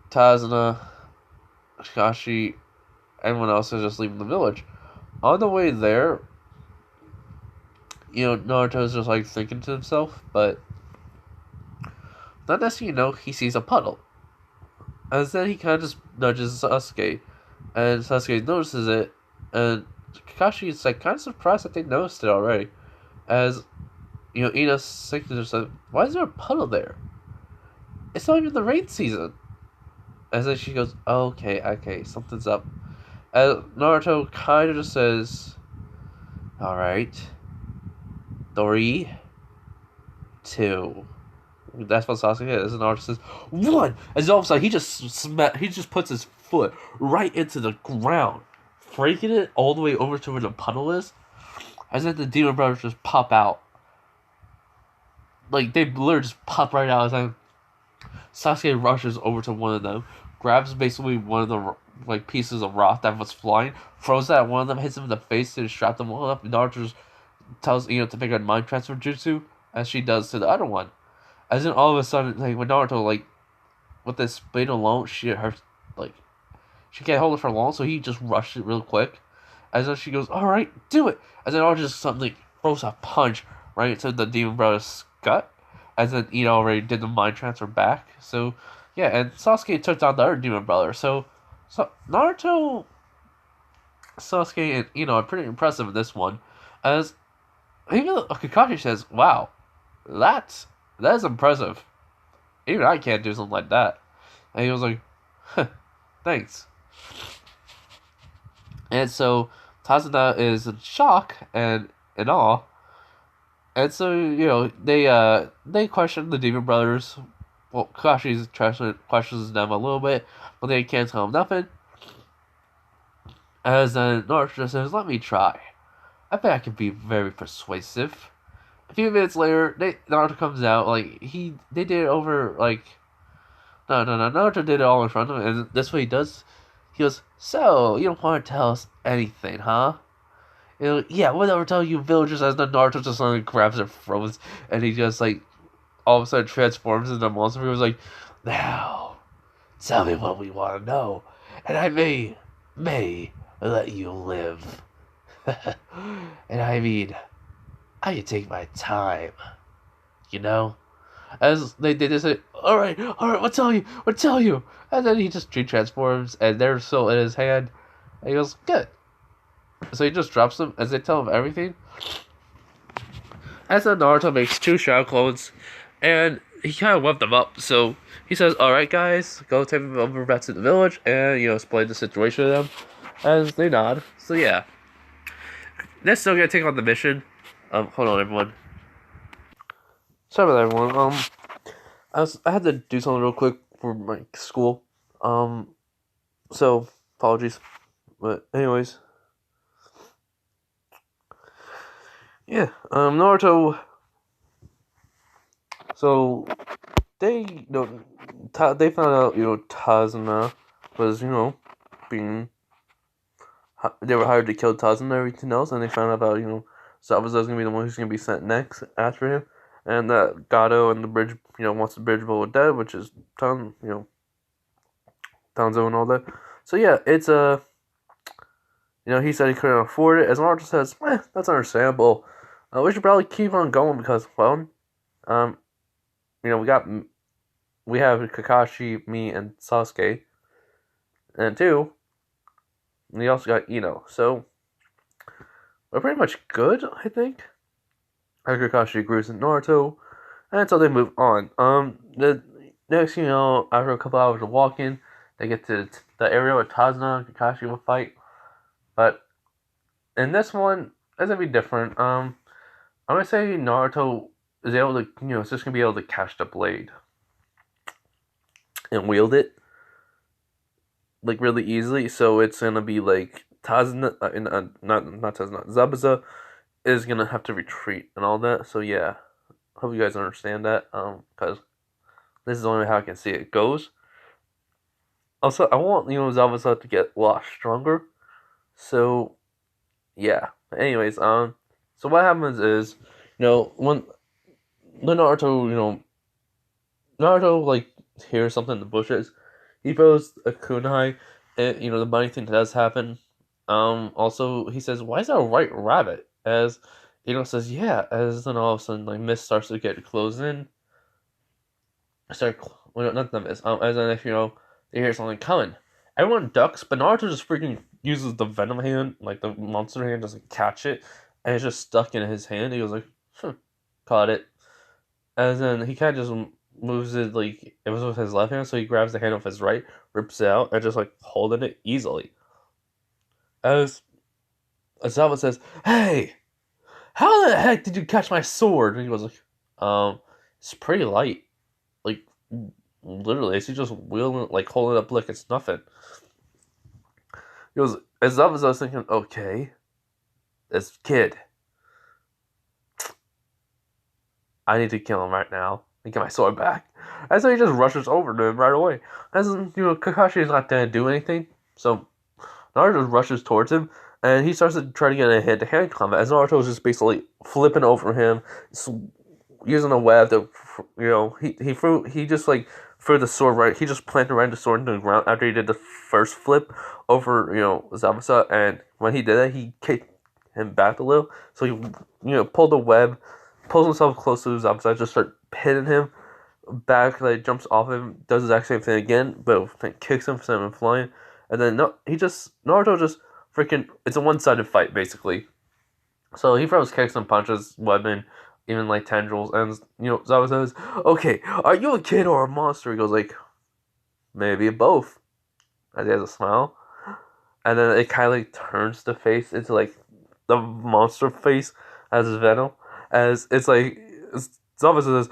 Tazuna, Kakashi, everyone else is just leaving the village. On the way there, Naruto's just like thinking to himself, but not necessarily he sees a puddle. And then he kind of just nudges Sasuke, and Sasuke notices it, and Kakashi is like kind of surprised that they noticed it already. As Ino's thinking to herself, why is there a puddle there? It's not even the rain season. And then she goes, oh, okay, something's up. And Naruto kind of just says, alright, 3, 2. That's what Sasuke is. And Naruto says, 1! As all of a sudden, he just puts his foot right into the ground, breaking it all the way over to where the puddle is. And then the Demon Brothers just pop out. Like, they literally just pop right out. And Sasuke rushes over to one of them, grabs basically one of the like pieces of rock that was flying, throws that at one of them, hits him in the face to distract them all up. Naruto just tells to make a mind transfer jutsu, as she does to the other one. As then all of a sudden, like when Naruto like with this blade alone, she can't hold it for long, so he just rushed it real quick. As then she goes, all right, do it. As then Naruto just suddenly throws a punch right into the Demon Brother's gut. As then already did the mind transfer back. So yeah, and Sasuke took down the other Demon Brother. So Naruto, Sasuke, and are pretty impressive in this one. As even Kakashi says, wow, that is impressive. Even I can't do something like that. And he was like, huh, thanks. And so Tazuna is in shock and in awe. And so, they question the Demon Brothers. Well, Kakashi questions them a little bit, but they can't tell him nothing. As then Naruto says, let me try. I bet I can be very persuasive. A few minutes later, Naruto comes out, they did it over, no, Naruto did it all in front of him, and that's what he does. He goes, so, you don't want to tell us anything, huh? Yeah, whatever, tell you villagers, as then Naruto just suddenly grabs their throats, and he just, all of a sudden transforms into a monster. He was like, now, tell me what we want to know, and I may let you live. And I mean, I can take my time, As they did this, Alright, what tell you? And then he just transforms, and they're still in his hand. And he goes, good. So he just drops them as they tell him everything. And so Naruto makes two shadow clones, and he kind of whipped them up. So he says, alright, guys, go take them over back to the village, and, explain the situation to them. As they nod. So yeah. They're still gonna take on the mission. Hold on, everyone. Sorry about that, everyone. I had to do something real quick for my school. So apologies. But anyways. Yeah, Naruto. So they, they found out, Tazuna was, being, they were hired to kill Tazuna and everything else, and they found out about, Zabuza's gonna be the one who's gonna be sent next after him, and that Gato and the bridge, wants the bridge bull dead, which is Tanzo and all that. So yeah, it's he said he couldn't afford it. As Naruto says, that's understandable. We should probably keep on going because, well, we have Kakashi, me, and Sasuke, and two, we also got Ino. So we're pretty much good, I think. Kakashi agrees with Naruto, and so they move on. The next, after a couple hours of walking, they get to the area where Tazuna and Kakashi will fight. But in this one, it's gonna be different. I'm gonna say Naruto is able to, is just gonna be able to catch the blade and wield it like really easily. So it's gonna be like Tazuna, not Tazuna, Zabuza is gonna have to retreat and all that. So yeah, hope you guys understand that. Because this is the only way how I can see it goes. Also, I want Zabuza to get a lot stronger. So yeah. Anyways, so what happens is, when Naruto, Naruto like hears something in the bushes, he throws a kunai, and the funny thing that does happen. Also he says, "Why is that a white rabbit?" As says, "Yeah." As then all of a sudden, like mist starts to get closed in. Not the mist. As then if they hear something coming, everyone ducks, but Naruto just freaking uses the venom hand, like the monster hand, doesn't catch it, and it's just stuck in his hand. He goes like, caught it. And then he kind of just moves it like it was with his left hand, so he grabs the hand with his right, rips it out, and just like holding it easily. As Asawa says, "Hey, how the heck did you catch my sword?" And he goes like, it's pretty light, like literally, is he just wielding it, like holding it up like it's nothing?" He goes, as I was thinking, okay, this kid, I need to kill him right now and get my sword back. And so he just rushes over to him right away. As Kakashi is not gonna do anything, so Naruto just rushes towards him, and he starts to try to get a hand-to-hand combat. As Naruto is just basically flipping over him, using a web to, he just like threw the sword right. He just planted right the sword into the ground after he did the first flip over, Zabuza, and when he did that, he kicked him back a little. So he, pulled the web, pulls himself close to Zabuza, just start hitting him back, like jumps off him, does the exact same thing again, but then kicks him, sends him flying, and then Naruto just freaking, it's a one-sided fight basically. So he throws kicks and punches, weapon, even like tendrils, and Zabuza says, "Okay, are you a kid or a monster?" He goes like, "Maybe both," as he has a smile, and then it kind of like turns the face into like the monster face as his venom, as it's like Zabuza says,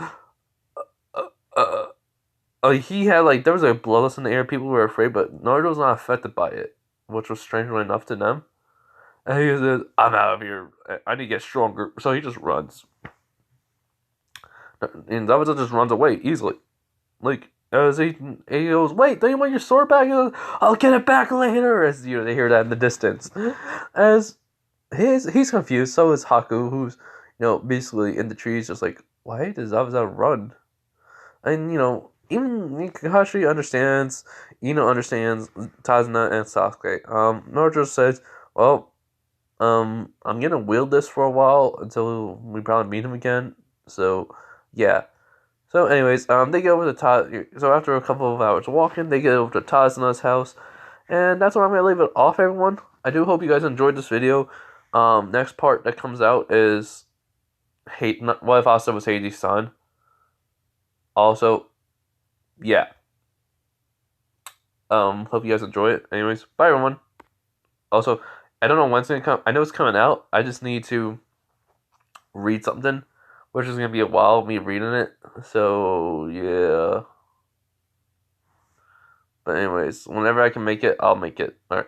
he had like there was like bloodlust in the air. People were afraid, but Naruto was not affected by it, which was strangely enough to them. And he says, "I'm out of here. I need to get stronger." So he just runs, and Zabuza just runs away easily. Like as he goes, "Wait, don't you want your sword back?" He goes, "I'll get it back later." As they hear that in the distance, as he's confused. So is Haku, who's basically in the trees, just like, why does Zabuza run? And even Kakashi understands, understands Tazuna and Sasuke. Naruto says, "Well, I'm gonna wield this for a while until we probably meet him again." So, yeah, So, anyways, they get over to Todd. So after a couple of hours walking, they get over to Tasna's house, and that's where I'm gonna leave it off, everyone. I do hope you guys enjoyed this video. Next part that comes out is what if Asta was Hades' son? Also, yeah. Hope you guys enjoy it. Anyways, bye everyone. Also, I don't know when it's gonna come. I know it's coming out. I just need to read something, which is gonna be a while me reading it. So yeah. But anyways, whenever I can make it, I'll make it. All right.